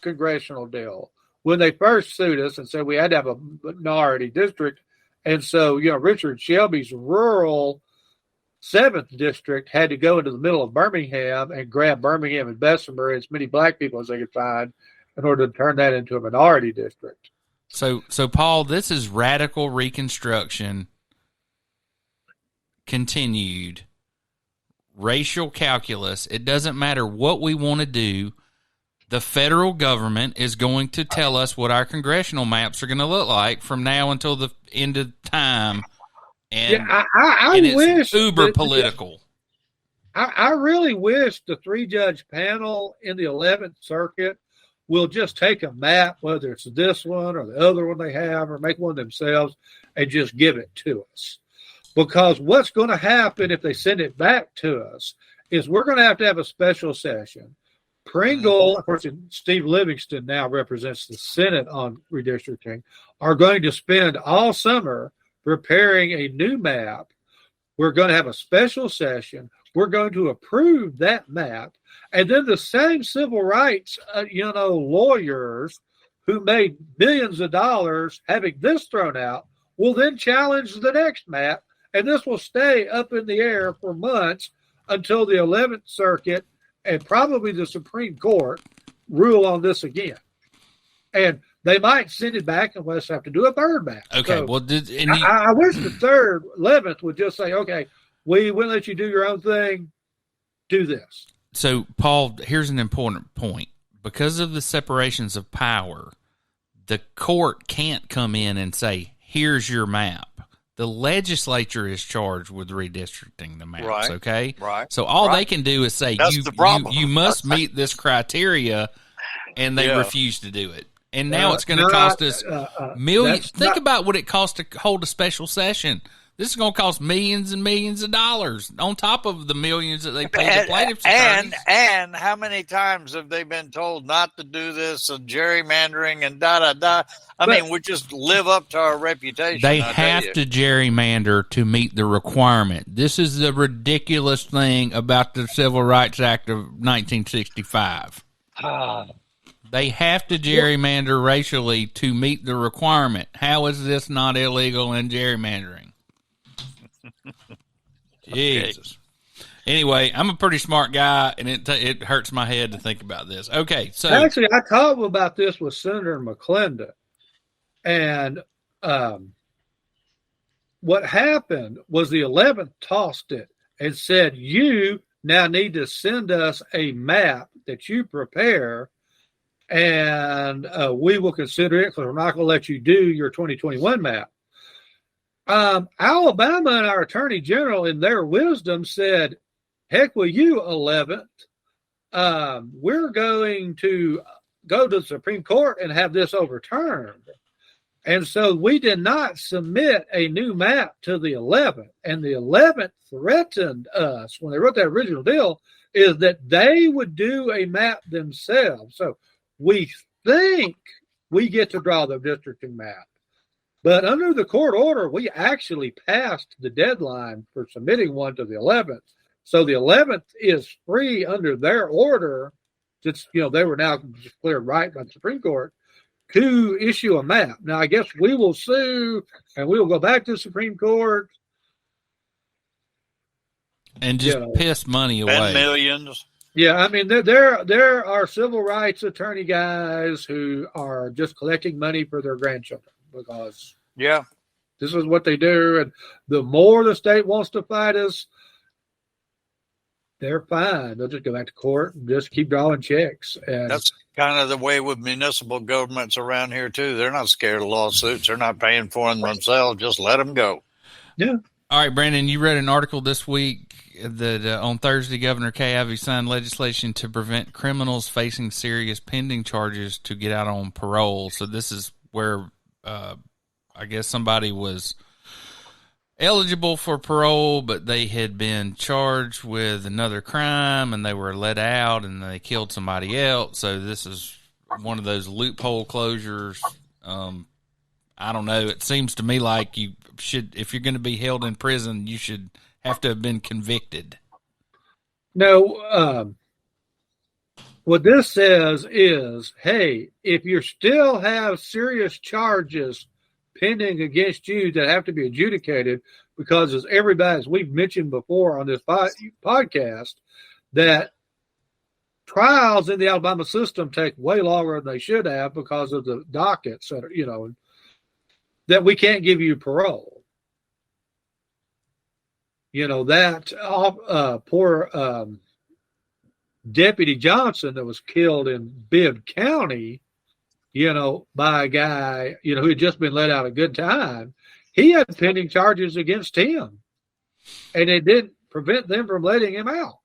congressional deal when they first sued us and said we had to have a minority district. And so, Richard Shelby's rural 7th district had to go into the middle of Birmingham and grab Birmingham and Bessemer, as many black people as they could find, in order to turn that into a minority district. So Paul, this is radical Reconstruction continued. Racial calculus. It doesn't matter what we want to do. The federal government is going to tell us what our congressional maps are going to look like from now until the end of time. And, I wish uber political. I really wish the 3-judge panel in the 11th Circuit will just take a map, whether it's this one or the other one they have, or make one themselves and just give it to us. Because what's going to happen if they send it back to us is we're going to have a special session. Pringle, of course, Steve Livingston now represents the Senate on redistricting, are going to spend all summer preparing a new map. We're going to have a special session. We're going to approve that map. And then the same civil rights, lawyers who made millions of dollars having this thrown out will then challenge the next map. And this will stay up in the air for months until the 11th Circuit and probably the Supreme Court rule on this again. And they might send it back and let's have to do a third map. Okay, so well, I wish the 11th would just say, okay, we won't let you do your own thing. Do this. So, Paul, here's an important point. Because of the separations of power, the court can't come in and say, here's your map. The legislature is charged with redistricting the maps, right, okay? Right. So all they can do is say, you must meet this criteria, and they refuse to do it. And now it's going to cost us millions. Think about what it costs to hold a special session. This is going to cost millions and millions of dollars on top of the millions that they pay the plaintiffs' attorneys. And how many times have they been told not to do this and gerrymandering and da-da-da? I mean, we just live up to our reputation. They have to gerrymander to meet the requirement. This is the ridiculous thing about the Civil Rights Act of 1965. They have to gerrymander racially to meet the requirement. How is this not illegal in gerrymandering? Jesus. Anyway, I'm a pretty smart guy, and it hurts my head to think about this. Okay, so actually, I talked about this with Senator McClendon, and what happened was the 11th tossed it and said, "You now need to send us a map that you prepare and we will consider it because we're not going to let you do your 2021 map. Alabama and our attorney general, in their wisdom, said, heck with you, 11th. We're going to go to the Supreme Court and have this overturned. And so we did not submit a new map to the 11th. And the 11th threatened us when they wrote that original deal is that they would do a map themselves. So we think we get to draw the districting map. But under the court order, we actually passed the deadline for submitting one to the 11th. So the 11th is free under their order. It's, they were now declared right by the Supreme Court to issue a map. Now, I guess we will sue and we will go back to the Supreme Court. And just piss money away. And millions. Yeah, I mean, there are civil rights attorney guys who are just collecting money for their grandchildren because this is what they do. And the more the state wants to fight us, they're fine. They'll just go back to court and just keep drawing checks. And that's kind of the way with municipal governments around here, too. They're not scared of lawsuits. They're not paying for them themselves. Just let them go. Yeah. All right, Brandon, you read an article this week that on Thursday, Governor Kay Ivey signed legislation to prevent criminals facing serious pending charges to get out on parole. So this is where I guess somebody was eligible for parole, but they had been charged with another crime and they were let out and they killed somebody else. So this is one of those loophole closures. I don't know. It seems to me like you should, if you're going to be held in prison, you should have to have been convicted. No, what this says is, hey, if you still have serious charges pending against you that have to be adjudicated, because as we've mentioned before on this podcast, that trials in the Alabama system take way longer than they should have because of the dockets that that we can't give you parole. That poor Deputy Johnson that was killed in Bibb County, by a guy, who had just been let out a good time. He had pending charges against him, and it didn't prevent them from letting him out.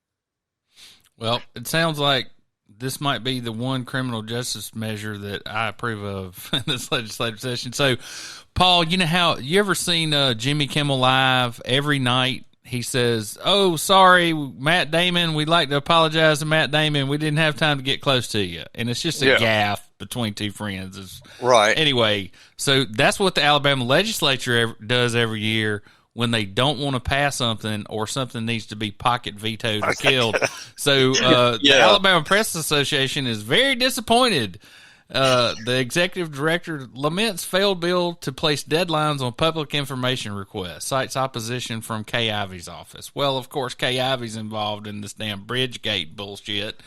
Well, it sounds like this might be the one criminal justice measure that I approve of in this legislative session. So, Paul, you ever seen Jimmy Kimmel Live? Every night he says, "Oh, sorry, Matt Damon. We'd like to apologize to Matt Damon. We didn't have time to get close to you." And it's just a gaffe between two friends. Right. Anyway, so that's what the Alabama legislature does every year when they don't want to pass something or something needs to be pocket vetoed or killed. So the Alabama Press Association is very disappointed. The executive director laments failed bill to place deadlines on public information requests, cites opposition from Kay Ivey's office. Well, of course, Kay Ivey's involved in this damn Bridgegate bullshit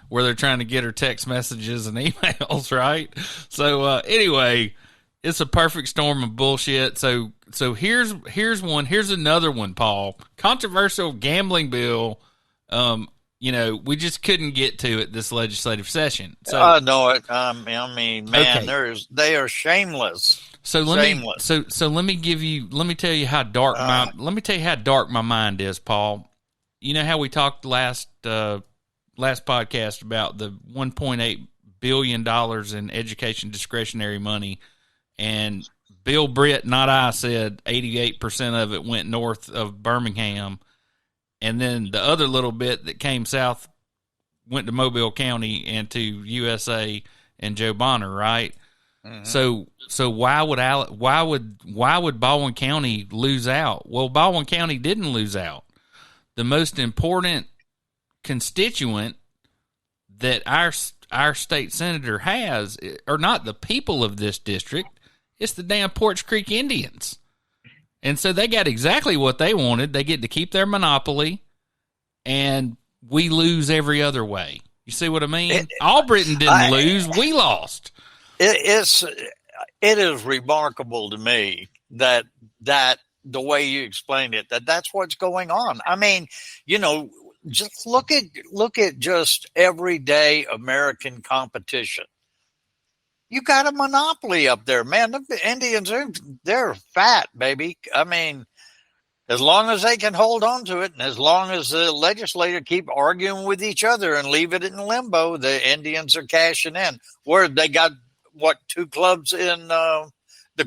where they're trying to get her text messages and emails, right? So anyway, it's a perfect storm of bullshit. So here's another one, Paul. Controversial gambling bill. We just couldn't get to it this legislative session. So I know it. Man, they are shameless. So let me tell you how dark my mind is, Paul. You know how we talked last podcast about the $1.8 billion in education discretionary money, and Bill Britt, not I, said 88% of it went north of Birmingham. And then the other little bit that came south went to Mobile County and to USA and Joe Bonner, right? Mm-hmm. So why would Baldwin County lose out? Well, Baldwin County didn't lose out. The most important constituent that our state senator has are not the people of this district. It's the damn Porch Creek Indians. And so they got exactly what they wanted. They get to keep their monopoly, and we lose every other way. You see what I mean? Albritton didn't lose. We lost. It is remarkable to me that the way you explained it, that's what's going on. I mean, just look at just everyday American competition. You got a monopoly up there, man. The Indians they're fat, baby. I mean, as long as they can hold on to it, and as long as the legislature keep arguing with each other and leave it in limbo, the Indians are cashing in. Where they got what, 2 clubs in the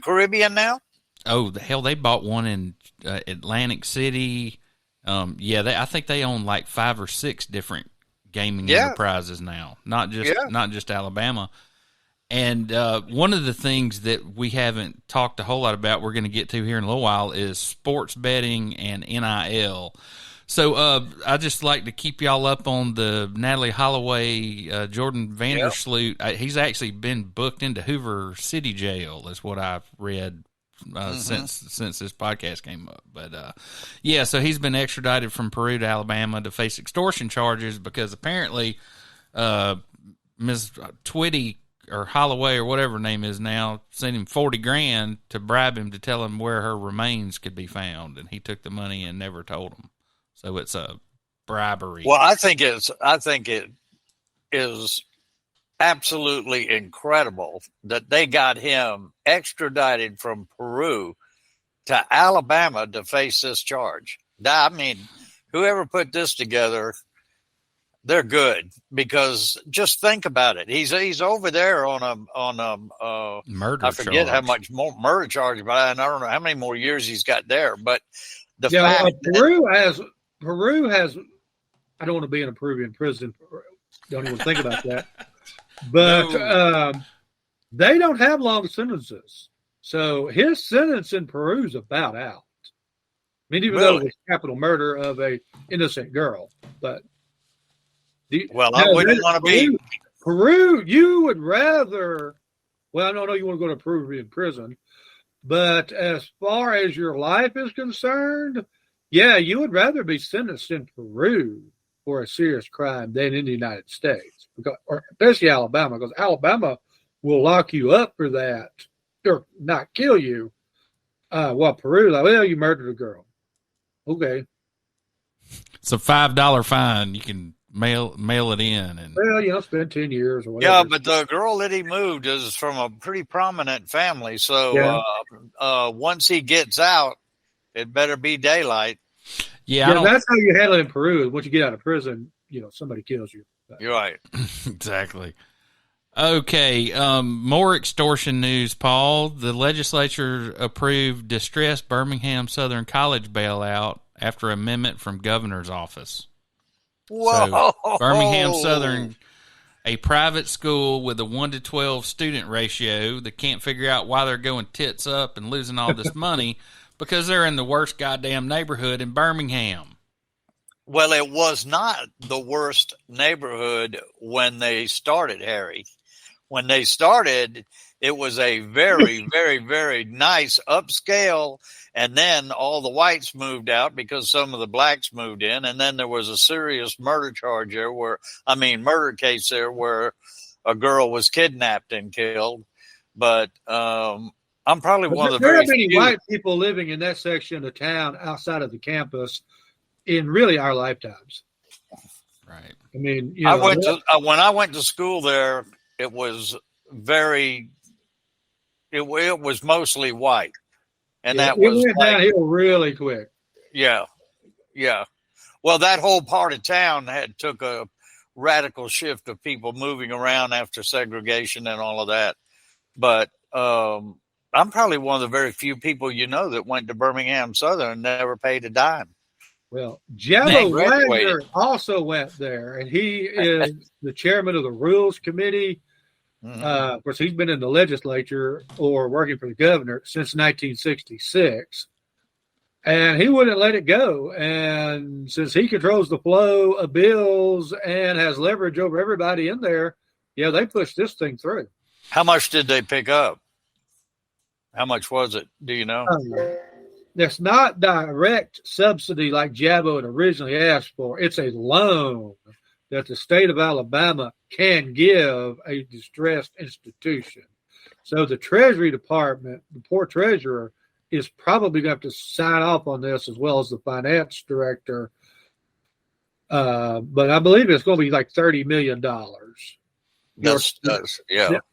Caribbean now? Oh, the hell! They bought one in Atlantic City. I think they own like 5 or 6 different gaming enterprises now. Not just Alabama. And one of the things that we haven't talked a whole lot about, we're going to get to here in a little while, is sports betting and NIL. So I just like to keep y'all up on the Natalie Holloway, Jordan Vandersloot. He's actually been booked into Hoover City Jail, is what I've read since this podcast came up. But so he's been extradited from Peru to Alabama to face extortion charges because apparently Ms. Twitty or Holloway or whatever her name is now sent him $40,000 to bribe him to tell him where her remains could be found, and he took the money and never told him. So it's a bribery. Well, I think it is absolutely incredible that they got him extradited from Peru to Alabama to face this charge. I mean, whoever put this together, they're good, because just think about it. He's over there on a murder. I forget charge. how much more murder charge, but I don't know how many more years he's got there. But the Yeah, fact Peru has. I don't want to be in a Peruvian prison. Don't even think about that. But they don't have long sentences. So his sentence in Peru is about out. I mean, even though it was capital murder of a innocent girl, but I wouldn't want to be Peru. You would rather. Well, I don't know. You want to go to Peruvian prison, but as far as your life is concerned, yeah, you would rather be sentenced in Peru for a serious crime than in the United States, or especially Alabama, because Alabama will lock you up for that or not kill you. While Peru, like, well, you murdered a girl. Okay. It's a $5 fine. You can mail it in, and spend 10 years or whatever. Yeah, but the girl that he moved is from a pretty prominent family, so once he gets out, it better be daylight. Yeah, that's how you handle it in Peru. Once you get out of prison, somebody kills you. You're right. Exactly. Okay, more extortion news, Paul. The legislature approved distressed Birmingham Southern College bailout after amendment from governor's office. Whoa! So, Birmingham Southern, a private school with a 1 to 12 student ratio that can't figure out why they're going tits up and losing all this money because they're in the worst goddamn neighborhood in Birmingham. Well, it was not the worst neighborhood when they started, Harry. When they started, it was a very, very, very nice upscale. And then all the whites moved out because some of the blacks moved in. And then there was a serious murder case there where a girl was kidnapped and killed. But I'm probably one of the very very many few white people living in that section of town outside of the campus in really our lifetimes. Right. I mean, when I went to school there, it was it was mostly white. And that was went downhill really quick. Yeah. Yeah. Well, that whole part of town took a radical shift of people moving around after segregation and all of that. But I'm probably one of the very few people that went to Birmingham Southern and never paid a dime. Well, Jabba Wagner also went there, and he is the chairman of the Rules Committee. Of course, he's been in the legislature or working for the governor since 1966, and he wouldn't let it go. And since he controls the flow of bills and has leverage over everybody in there, they pushed this thing through. How much did they pick up? How much was it? Do you know? That's not direct subsidy like Jabba had originally asked for. It's a loan that the state of Alabama can give a distressed institution. So the Treasury Department, the poor treasurer, is probably going to have to sign off on this as well as the finance director. But I believe it's going to be like $30 million. Yeah.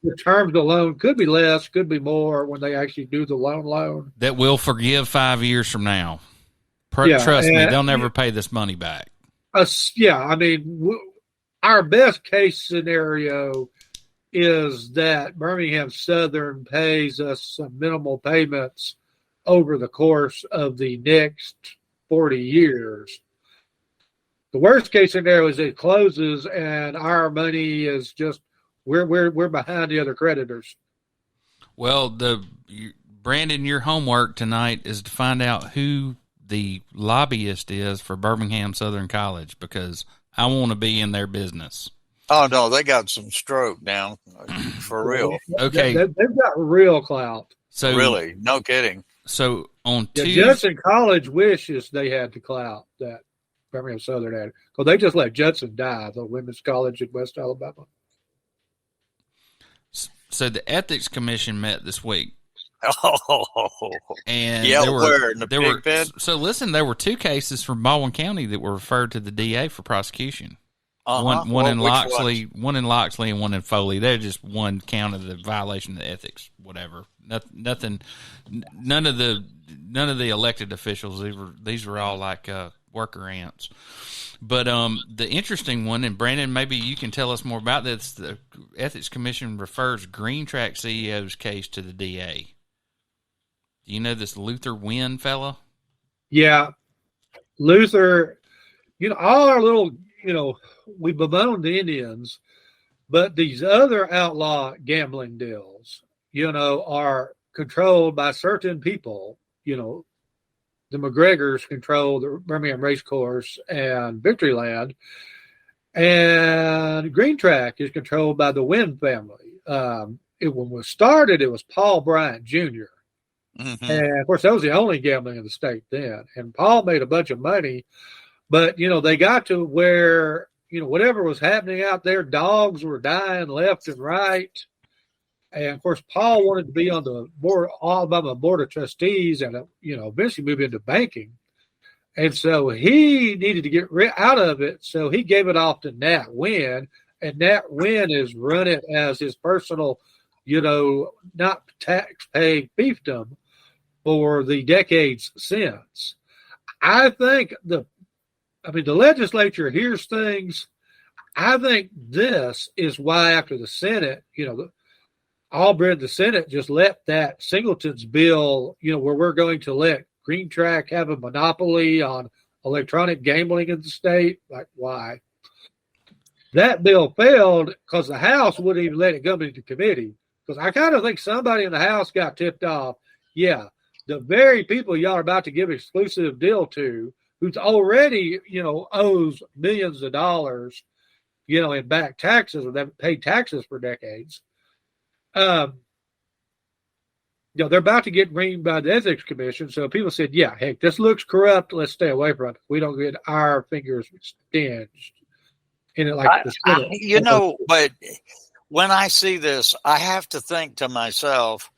The terms of the loan could be less, could be more when they actually do the loan. That will forgive 5 years from now. Yeah, Trust me, they'll never pay this money back. I mean, our best case scenario is that Birmingham Southern pays us some minimal payments over the course of the next 40 years. The worst case scenario is it closes and our money is just we're behind the other creditors. Well, Brandon, your homework tonight is to find out who the lobbyist is for Birmingham Southern College, because I want to be in their business. Oh no, they got some stroke down for real. Okay, they've got real clout. So really, no kidding. So on Judson College wishes they had the clout that Birmingham Southern had, because they just let Judson die, the women's college in West Alabama. So the Ethics Commission met this week. Oh, and yeah, there were so listen, there were 2 cases from Baldwin County that were referred to the DA for prosecution. One in Loxley, one in Loxley, and one in Foley. They're just one count of the violation of the ethics, whatever. Nothing. None of the elected officials. These were all like worker ants. But the interesting one, and Brandon, maybe you can tell us more about this. The Ethics Commission refers Green Track CEO's case to the DA. Do you know this Luther Wynn fella? Yeah, Luther. All our little, we bemoan the Indians, but these other outlaw gambling deals, are controlled by certain people. The McGregors control the Birmingham Racecourse and Victoryland, and Green Track is controlled by the Wynn family. When it was started, it was Paul Bryant Jr. Mm-hmm. And of course, that was the only gambling in the state then. And Paul made a bunch of money, but they got to where whatever was happening out there, dogs were dying left and right. And of course, Paul wanted to be on the Alabama Board of Trustees and eventually move into banking. And so he needed to get out of it. So he gave it off to Nat Wynn, and Nat Wynn has run it as his personal, not tax-paying fiefdom for the decades since. I think the legislature hears things. I think this is why after the Senate, the Senate just let that Singleton's bill, where we're going to let Green Track have a monopoly on electronic gambling in the state. Like, why? That bill failed because the House wouldn't even let it come into committee. Because I kind of think somebody in the House got tipped off. Yeah, the very people y'all are about to give exclusive deal to, who's already, owes millions of dollars, in back taxes, or they've paid taxes for decades. They're about to get reamed by the Ethics Commission. So people said, yeah, hey, this looks corrupt. Let's stay away from it. We don't get our fingers stinged in it like but when I see this, I have to think to myself,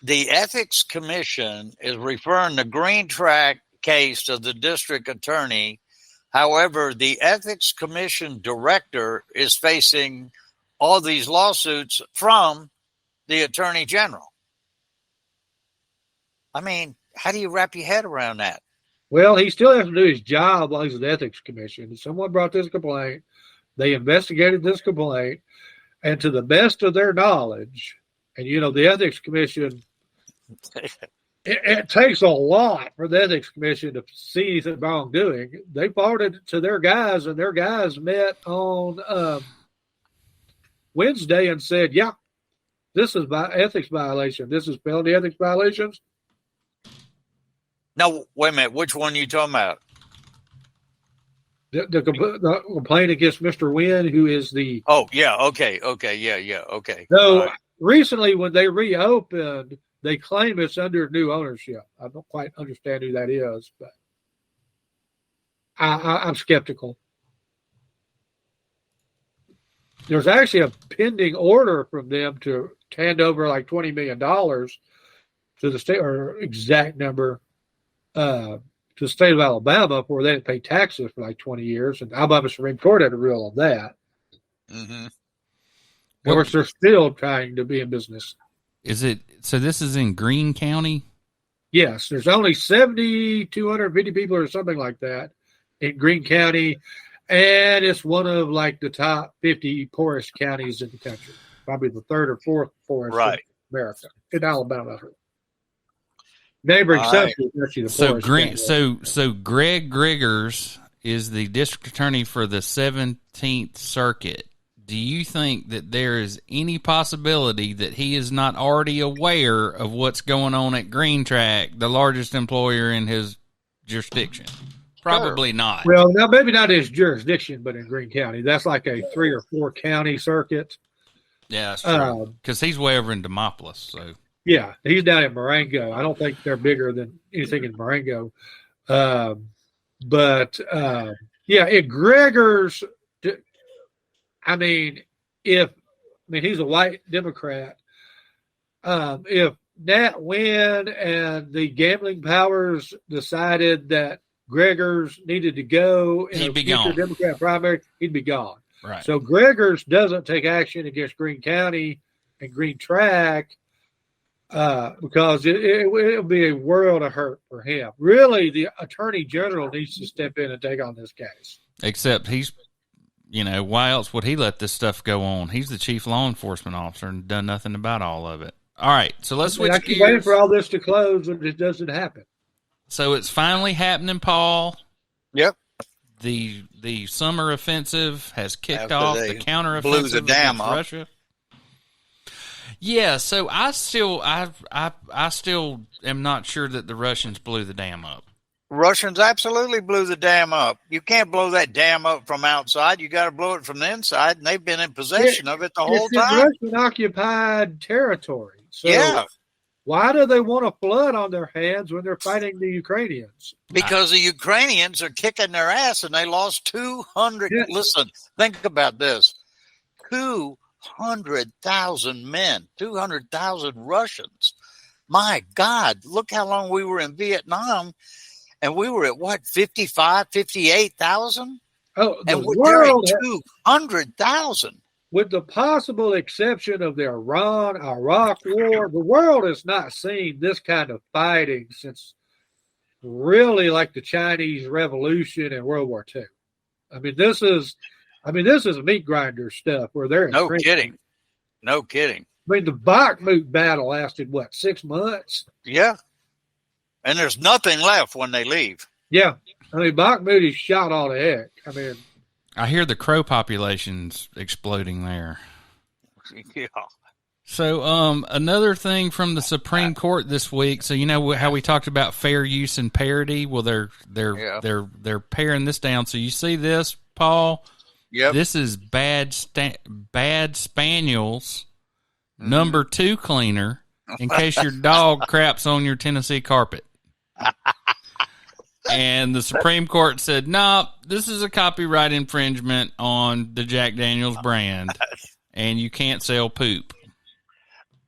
the Ethics Commission is referring the Green Track case to the district attorney. However, the Ethics Commission director is facing all these lawsuits from the Attorney General. I mean, how do you wrap your head around that? Well, he still has to do his job while he's at the Ethics Commission. Someone brought this complaint. They investigated this complaint. And to the best of their knowledge, and the Ethics Commission, it takes a lot for the Ethics Commission to see anything wrongdoing. They forwarded it to their guys, and their guys met on Wednesday and said, yeah, this is ethics violation. This is felony ethics violations. No, wait a minute. Which one are you talking about? The complaint against Mr. Wynn, who is the... Oh, yeah. Okay. Yeah. Okay. So recently when they reopened, they claim it's under new ownership. I don't quite understand who that is, but I'm skeptical. There's actually a pending order from them to hand over like $20 million to the state, or exact number, to the state of Alabama, where they didn't pay taxes for like 20 years. And Alabama Supreme Court had a rule on that. Mm-hmm. Of course, they're still trying to be in business. Is it, so this is in Greene County? Yes, there's only 7,250 people or something like that in Greene County, and it's one of like the top 50 poorest counties in the country, probably the third or fourth poorest in America, in Alabama. Neighboring Central is actually the poorest county. So Greg Griggers is the district attorney for the 17th Circuit. Do you think that there is any possibility that he is not already aware of what's going on at Green Track, the largest employer in his jurisdiction? Probably not. Well, now maybe not his jurisdiction, but in Greene County. That's like a 3 or 4 county circuit. Yeah, that's true. Because he's way over in Demopolis. So yeah, he's down in Marengo. I don't think they're bigger than anything in Marengo. Yeah, at Gregor's, he's a white Democrat. If Nat Wynn and the gambling powers decided that Gregor's needed to go in a future Democrat primary, he'd be gone. Right. So Gregor's doesn't take action against Greene County and Green Track because it'll be a world of hurt for him. Really, the Attorney General needs to step in and take on this case. Except he's, why else would he let this stuff go on? He's the chief law enforcement officer and done nothing about all of it. All right, so let's switch gears. I keep waiting for all this to close, and it doesn't happen. So it's finally happening, Paul. Yep. The summer offensive has kicked off. The counteroffensive blew the dam against Russia. Yeah, so I still am not sure that the Russians blew the dam up. Russians absolutely blew the dam up. You can't blow that dam up from outside. You got to blow it from the inside, and they've been in possession of it the whole time. It's Russian-occupied territory. So why do they want a flood on their hands when they're fighting the Ukrainians? Because the Ukrainians are kicking their ass, and they lost 200. Yeah. Listen, think about this. 200,000 men, 200,000 Russians. My God, look how long we were in Vietnam. And we were at what, 55, 58,000? Oh, and we're at 200,000. With the possible exception of the Iran-Iraq war, the world has not seen this kind of fighting since really like the Chinese Revolution and World War II. This is meat grinder stuff where they're no kidding. The Bakhmut battle lasted 6 months? Yeah. And there's nothing left when they leave. Yeah. Bakhmut is shot all the heck. I hear the crow population's exploding there. Yeah. So, another thing from the Supreme Court this week. So, how we talked about fair use and parity? Well, they're paring this down. So, you see this, Paul? Yep. This is bad spaniels, number 2 cleaner, in case your dog craps on your Tennessee carpet. And the Supreme Court said, no, this is a copyright infringement on the Jack Daniels brand, and you can't sell poop.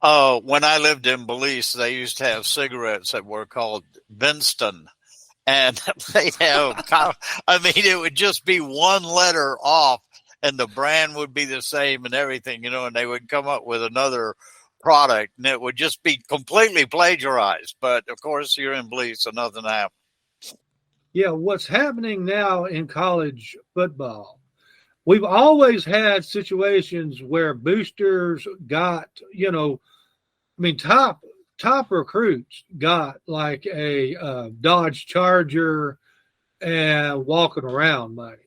Oh, when I lived in Belize, they used to have cigarettes that were called Winston. And they have, it would just be one letter off, and the brand would be the same and everything, and they would come up with another product, and it would just be completely plagiarized. But, of course, you're in Belize, so nothing happened. Yeah, what's happening now in college football, we've always had situations where boosters got, top recruits got like a Dodge Charger and walking around money.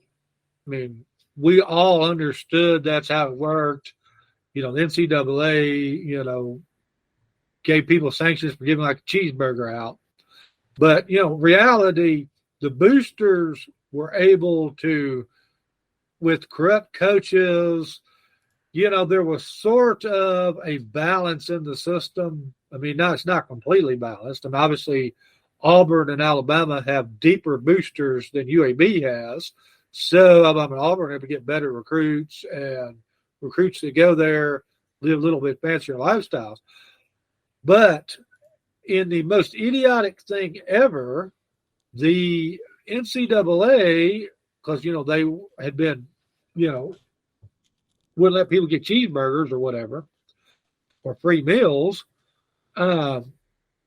We all understood that's how it worked. The NCAA, gave people sanctions for giving like a cheeseburger out. But, reality, the boosters were able to, with corrupt coaches, there was sort of a balance in the system. No, it's not completely balanced. And obviously, Auburn and Alabama have deeper boosters than UAB has. So, Auburn have to get better recruits, and recruits that go there live a little bit fancier lifestyles. But in the most idiotic thing ever, the NCAA, because, they had been, wouldn't let people get cheeseburgers or whatever, or free meals,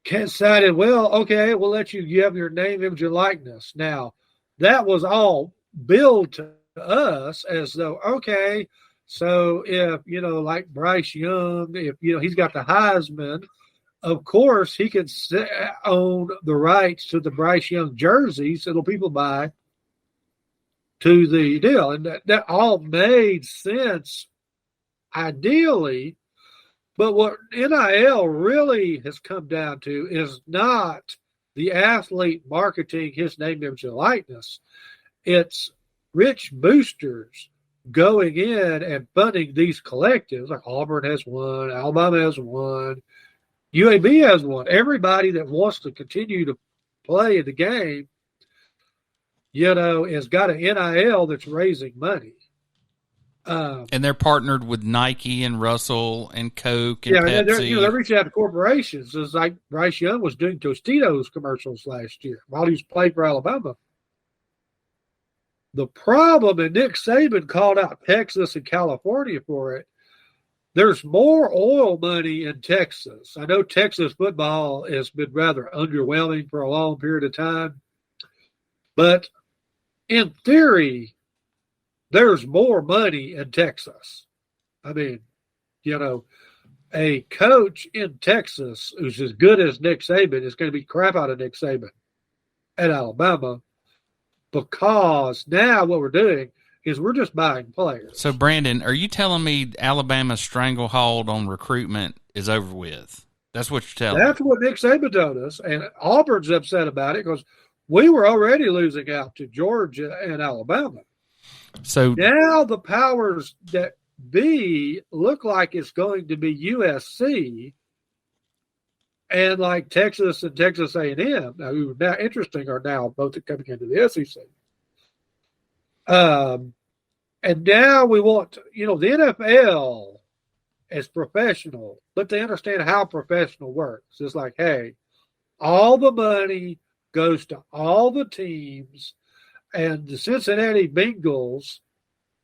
decided, well, okay, we'll let you have your name, image, and likeness. Now, that was all billed to us as though, okay, so if, like Bryce Young, if, he's got the Heisman, of course, he can own the rights to the Bryce Young jerseys that'll people buy to the deal. And that all made sense ideally. But what NIL really has come down to is not the athlete marketing his name, image, and likeness. It's rich boosters going in and funding these collectives. Like Auburn has one, Alabama has one, UAB has one. Everybody that wants to continue to play in the game, has got an NIL that's raising money. And they're partnered with Nike and Russell and Coke and Pepsi. They're reaching out to corporations. It's like Bryce Young was doing Tostitos commercials last year while he was playing for Alabama. The problem, and Nick Saban called out Texas and California for it, there's more oil money in Texas. I know Texas football has been rather underwhelming for a long period of time, but in theory, there's more money in Texas. I mean, a coach in Texas who's as good as Nick Saban is going to beat crap out of Nick Saban at Alabama, because now what we're doing is we're just buying players. So, Brandon, are you telling me Alabama's stranglehold on recruitment is over with? That's what you're telling me. That's what Nick Saban told us, and Auburn's upset about it because we were already losing out to Georgia and Alabama. So now the powers that be look like it's going to be USC and like Texas and Texas A&M. Now, interesting are now both coming into the SEC. And now we want, the NFL is professional, but they understand how professional works. It's like, hey, all the money goes to all the teams, and the Cincinnati Bengals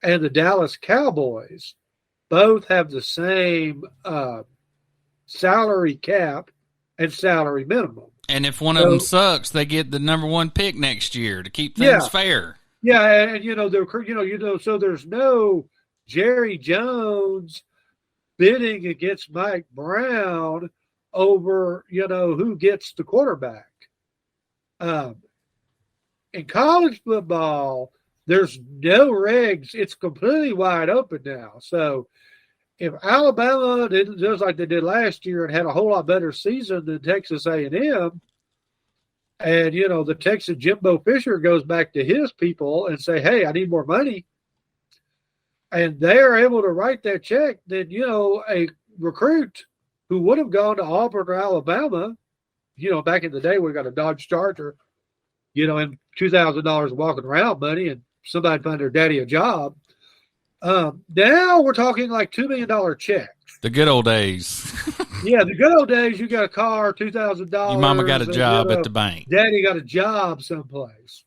and the Dallas Cowboys both have the same salary cap and salary minimum. And if one of them sucks, they get the number one pick next year to keep things fair. Yeah, and so there's no Jerry Jones bidding against Mike Brown over, who gets the quarterback. In college football, there's no regs. It's completely wide open now. So if Alabama does like they did last year and had a whole lot better season than Texas A&M, and, the Texas Jimbo Fisher goes back to his people and say, hey, I need more money, and they're able to write that check, then, a recruit who would have gone to Auburn or Alabama, back in the day we got a Dodge Charger, and $2,000 walking around money, and somebody find their daddy a job. Now we're talking like $2 million checks. The good old days. Yeah, the good old days, you got a car, $2,000. Your mama got a job at the bank. Daddy got a job someplace.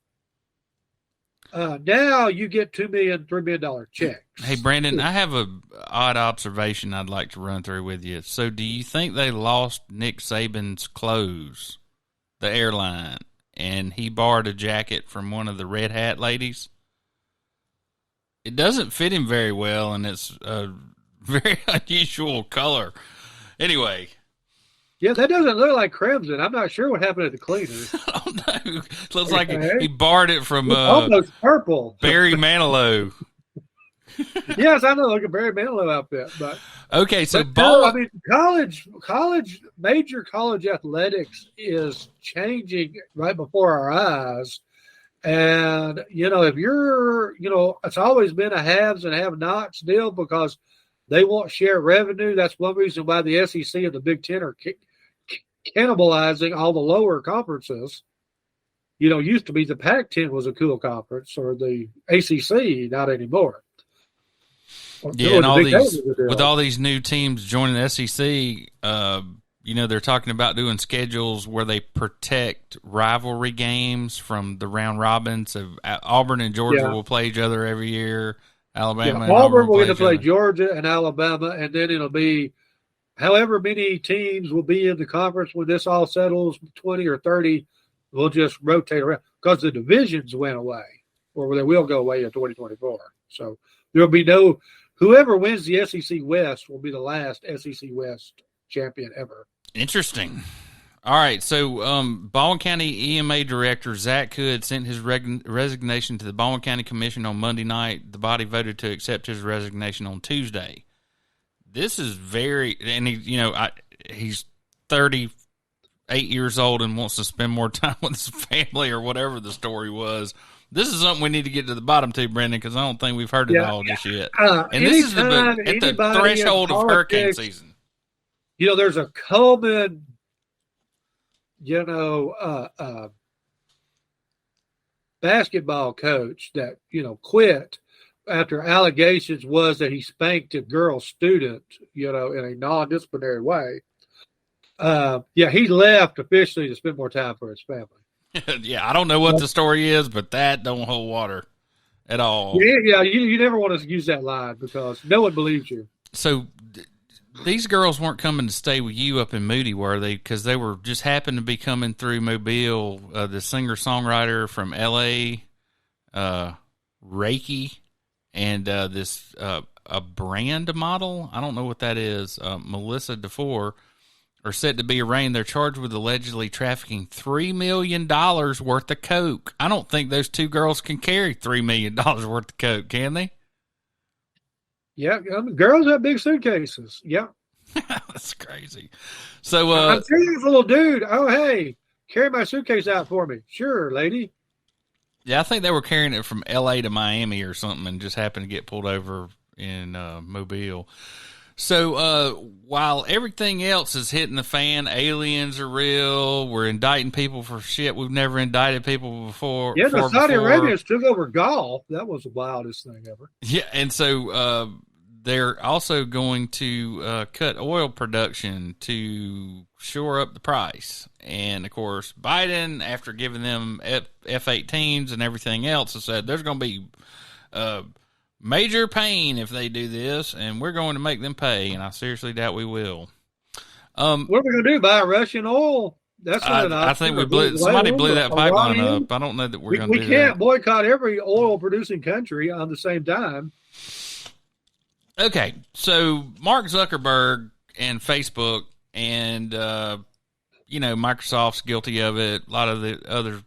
Now you get $2 million, $3 million checks. Hey, Brandon, I have a odd observation I'd like to run through with you. So do you think they lost Nick Saban's clothes, the airline, and he borrowed a jacket from one of the Red Hat ladies? It doesn't fit him very well, and it's a very unusual color. Anyway. Yeah, that doesn't look like crimson. I'm not sure what happened at the cleaners. I don't know. It looks like he borrowed it from almost purple. Barry Manilow. Yes, I know, like a Barry Manilow outfit. But okay, so major college athletics is changing right before our eyes. And, if you're, it's always been a haves and have-nots deal because they won't share revenue. That's one reason why the SEC and the Big Ten are cannibalizing all the lower conferences. Used to be the Pac-10 was a cool conference, or the ACC, not anymore. Yeah, and with all these new teams joining the SEC, they're talking about doing schedules where they protect rivalry games from the round robins. Of Auburn and Georgia will play each other every year. Alabama Yeah, and Auburn will get to each play other. Georgia and Alabama, and then it'll be however many teams will be in the conference when this all settles, 20 or 30. We'll just rotate around because the divisions went away, or they will go away in 2024. So there'll be no whoever wins the SEC West will be the last SEC West champion ever. Interesting. All right, so Baldwin County EMA Director Zach Hood sent his resignation to the Baldwin County Commission on Monday night. The body voted to accept his resignation on Tuesday. This is very, and he's 38 years old and wants to spend more time with his family or whatever the story was. This is something we need to get to the bottom to, Brendan, because I don't think we've heard it all just yet. And this is at the threshold of hurricane season. There's a Coleman, basketball coach that, quit after allegations was that he spanked a girl student, in a non-disciplinary way. He left officially to spend more time for his family. Yeah, I don't know what the story is, but that don't hold water at all. Yeah, you never want to use that line because no one believes you. So these girls weren't coming to stay with you up in Moody, were they? Because they were just happened to be coming through Mobile. The singer-songwriter from L.A., Reiki, and this a brand model. I don't know what that is. Melissa DeFore are set to be arraigned. They're charged with allegedly trafficking $3 million worth of coke. I don't think those two girls can carry $3 million worth of coke, can they? Yeah, girls have big suitcases. Yeah. That's crazy. So I'm serious, little dude. Oh, hey, carry my suitcase out for me. Sure, lady. Yeah, I think they were carrying it from L.A. to Miami or something and just happened to get pulled over in Mobile. So while everything else is hitting the fan, aliens are real, we're indicting people for shit we've never indicted people before. Yeah, the Saudi Arabians took over golf. That was the wildest thing ever. Yeah, and so they're also going to cut oil production to shore up the price. And, of course, Biden, after giving them F-18s and everything else, has said there's going to be major pain if they do this, and we're going to make them pay, and I seriously doubt we will. What are we going to do, buy Russian oil? That's not I think somebody blew that pipeline up. I don't know that we're going to do that. We can't boycott every oil-producing country on the same time. Okay, so Mark Zuckerberg and Facebook and, Microsoft's guilty of it, a lot of the other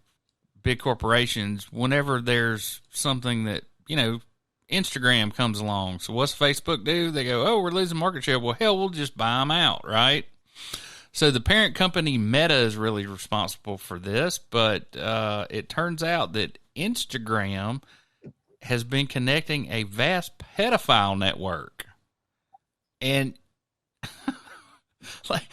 big corporations, whenever there's something that, Instagram comes along. So what's Facebook do? They go, oh, we're losing market share. Well, hell, we'll just buy them out, right? So the parent company Meta is really responsible for this, but it turns out that Instagram has been connecting a vast pedophile network. And like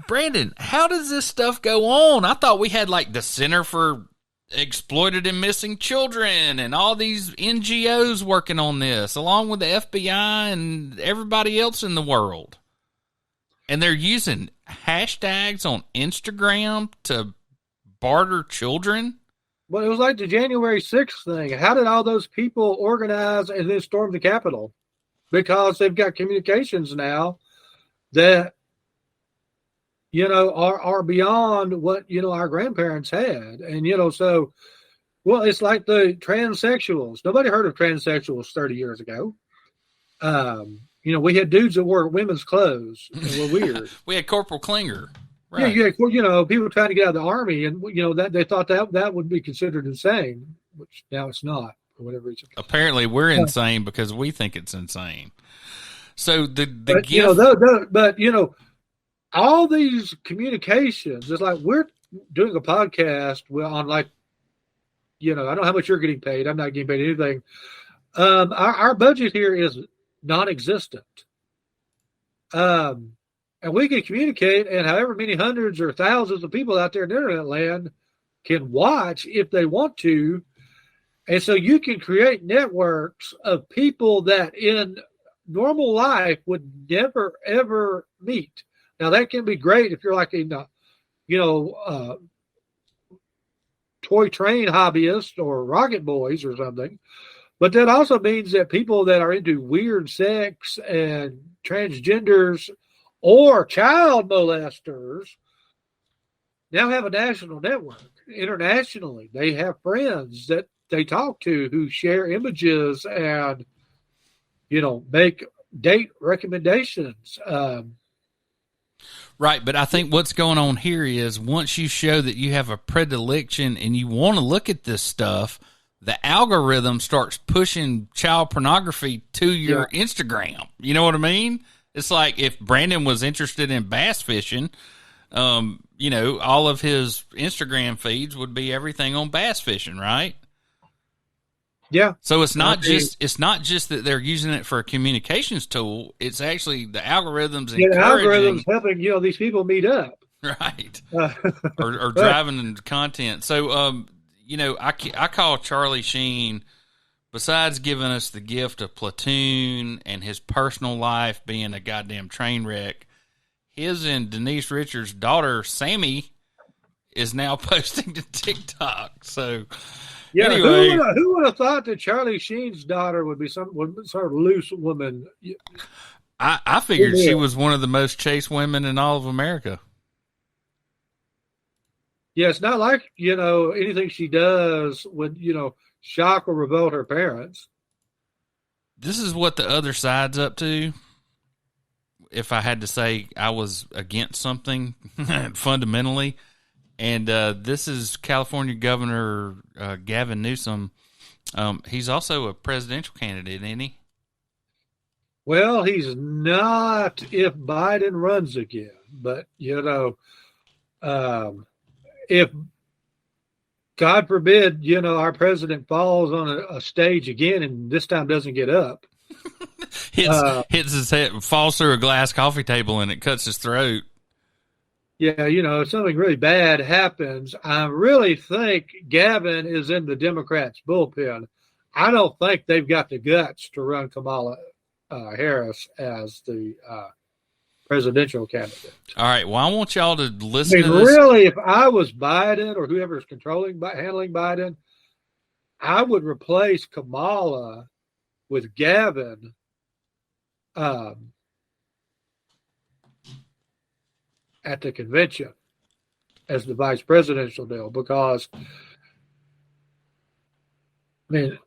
Brandon, how does this stuff go on? I thought we had like the Center for Exploited and Missing Children and all these NGOs working on this, along with the FBI and everybody else in the world. And they're using hashtags on Instagram to barter children. Well, it was like the January 6th thing. How did all those people organize and then storm the Capitol? Because they've got communications now that, are beyond what, our grandparents had. And, so, well, it's like the transsexuals. Nobody heard of transsexuals 30 years ago. We had dudes that wore women's clothes and were weird. We had Corporal Klinger. Right. Yeah, people trying to get out of the army, and that they thought that would be considered insane, which now it's not for whatever reason. Apparently, we're insane because we think it's insane. So all these communications, it's like we're doing a podcast on I don't know how much you're getting paid. I'm not getting paid anything. Our budget here is non-existent. And we can communicate, and however many hundreds or thousands of people out there in internet land can watch if they want to. And so you can create networks of people that in normal life would never, ever meet. Now, that can be great if you're like a, toy train hobbyist or rocket boys or something. But that also means that people that are into weird sex and transgenders or child molesters now have a national network internationally. They have friends that they talk to who share images and, make date recommendations. Right, but I think what's going on here is once you show that you have a predilection and you want to look at this stuff, the algorithm starts pushing child pornography to your Instagram. You know what I mean? It's like if Brandon was interested in bass fishing, all of his Instagram feeds would be everything on bass fishing, right? Yeah. So it's not just that they're using it for a communications tool. It's actually the algorithms encouraging. The algorithms helping these people meet up, right? or driving content. So I call Charlie Sheen, besides giving us the gift of Platoon and his personal life being a goddamn train wreck, his and Denise Richards' daughter Sammy is now posting to TikTok. So. Yeah, anyway, who would have thought that Charlie Sheen's daughter would be some sort of loose woman? I figured she was one of the most chaste women in all of America. Yeah, it's not like, anything she does would, shock or revolt her parents. This is what the other side's up to. If I had to say I was against something fundamentally. And this is California Governor Gavin Newsom. He's also a presidential candidate, isn't he? Well, he's not if Biden runs again. But, if, God forbid, our president falls on a stage again and this time doesn't get up. hits his head, falls through a glass coffee table and it cuts his throat. Yeah, if something really bad happens, I really think Gavin is in the Democrats' bullpen. I don't think they've got the guts to run Kamala Harris as the presidential candidate. All right. Well, I want y'all to listen to this. Really, if I was Biden or whoever is handling Biden, I would replace Kamala with Gavin. At the convention as the vice presidential deal, because it's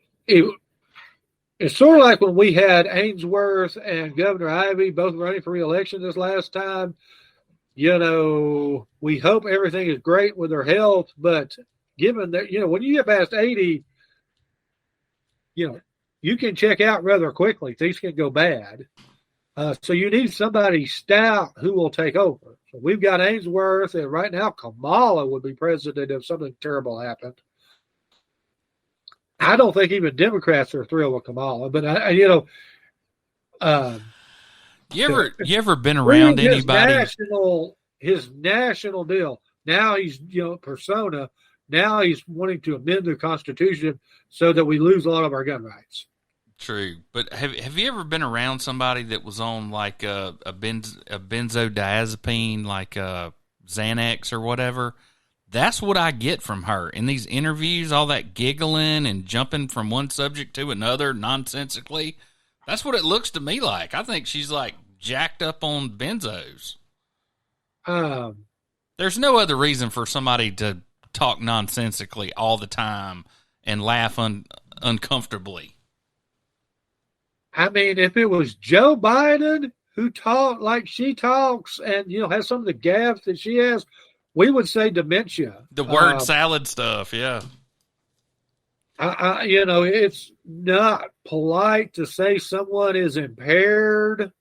sort of like when we had Ainsworth and Governor Ivey both running for re-election this last time. We hope everything is great with their health, but given that, when you get past 80, you can check out rather quickly. Things can go bad. So you need somebody stout who will take over. So we've got Ainsworth, and right now Kamala would be president if something terrible happened. I don't think even Democrats are thrilled with Kamala, but you ever been around anybody? His national deal. Now he's persona. Now he's wanting to amend the Constitution so that we lose a lot of our gun rights. True, but have you ever been around somebody that was on like a benzodiazepine, like Xanax or whatever? That's what I get from her in these interviews. All that giggling and jumping from one subject to another nonsensically. That's what it looks to me like. I think she's like jacked up on benzos. There's no other reason for somebody to talk nonsensically all the time and laugh uncomfortably. I mean, if it was Joe Biden who talked like she talks and, has some of the gaffes that she has, we would say dementia. The word salad stuff, yeah. It's not polite to say someone is impaired.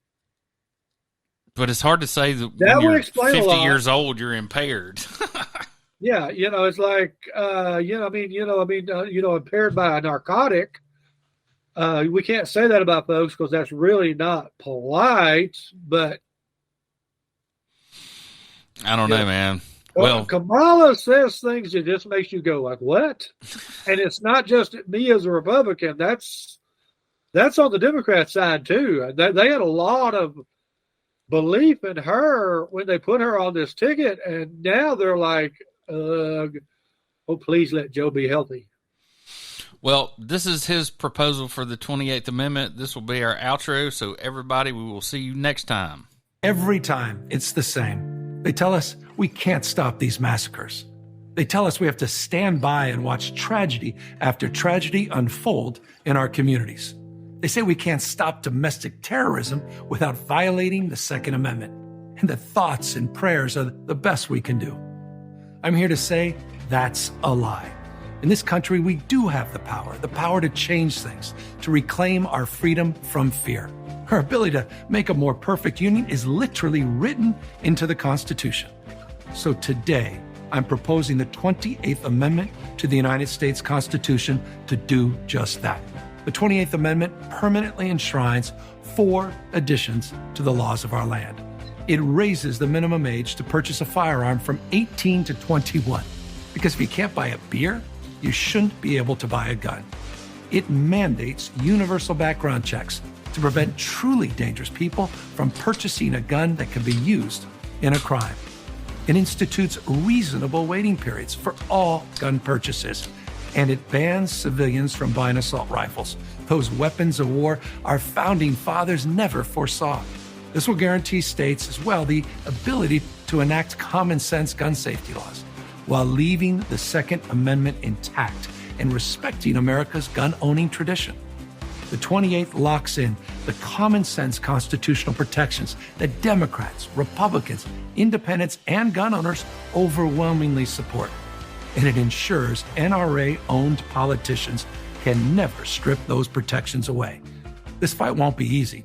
But it's hard to say that when you're 50 years old, you're impaired. Yeah, it's like, impaired by a narcotic. We can't say that about folks because that's really not polite, but I don't know, man. Well, Kamala says things that just makes you go like, what? And it's not just me as a Republican. That's on the Democrat side too. They had a lot of belief in her when they put her on this ticket, and now they're like, oh, please let Joe be healthy. Well, this is his proposal for the 28th Amendment. This will be our outro. So, everybody, we will see you next time. Every time, it's the same. They tell us we can't stop these massacres. They tell us we have to stand by and watch tragedy after tragedy unfold in our communities. They say we can't stop domestic terrorism without violating the Second Amendment, and that thoughts and prayers are the best we can do. I'm here to say that's a lie. In this country, we do have the power to change things, to reclaim our freedom from fear. Our ability to make a more perfect union is literally written into the Constitution. So today, I'm proposing the 28th Amendment to the United States Constitution to do just that. The 28th Amendment permanently enshrines 4 additions to the laws of our land. It raises the minimum age to purchase a firearm from 18 to 21. Because if you can't buy a beer, you shouldn't be able to buy a gun. It mandates universal background checks to prevent truly dangerous people from purchasing a gun that can be used in a crime. It institutes reasonable waiting periods for all gun purchases, and it bans civilians from buying assault rifles, those weapons of war our founding fathers never foresaw. This will guarantee states as well the ability to enact common sense gun safety laws while leaving the Second Amendment intact and respecting America's gun-owning tradition. The 28th locks in the common sense constitutional protections that Democrats, Republicans, independents, and gun owners overwhelmingly support. And it ensures NRA-owned politicians can never strip those protections away. This fight won't be easy,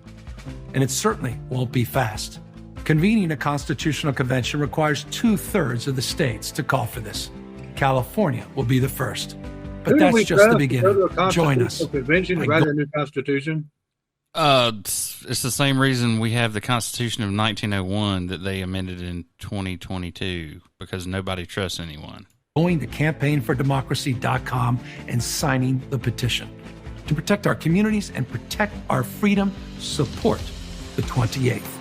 and it certainly won't be fast. Convening a constitutional convention requires 2/3 of the states to call for this. California will be the first. But that's just the beginning. Join us. Convention to write a new constitution? It's the same reason we have the Constitution of 1901 that they amended in 2022, because nobody trusts anyone. Going to campaignfordemocracy.com and signing the petition. To protect our communities and protect our freedom, support the 28th.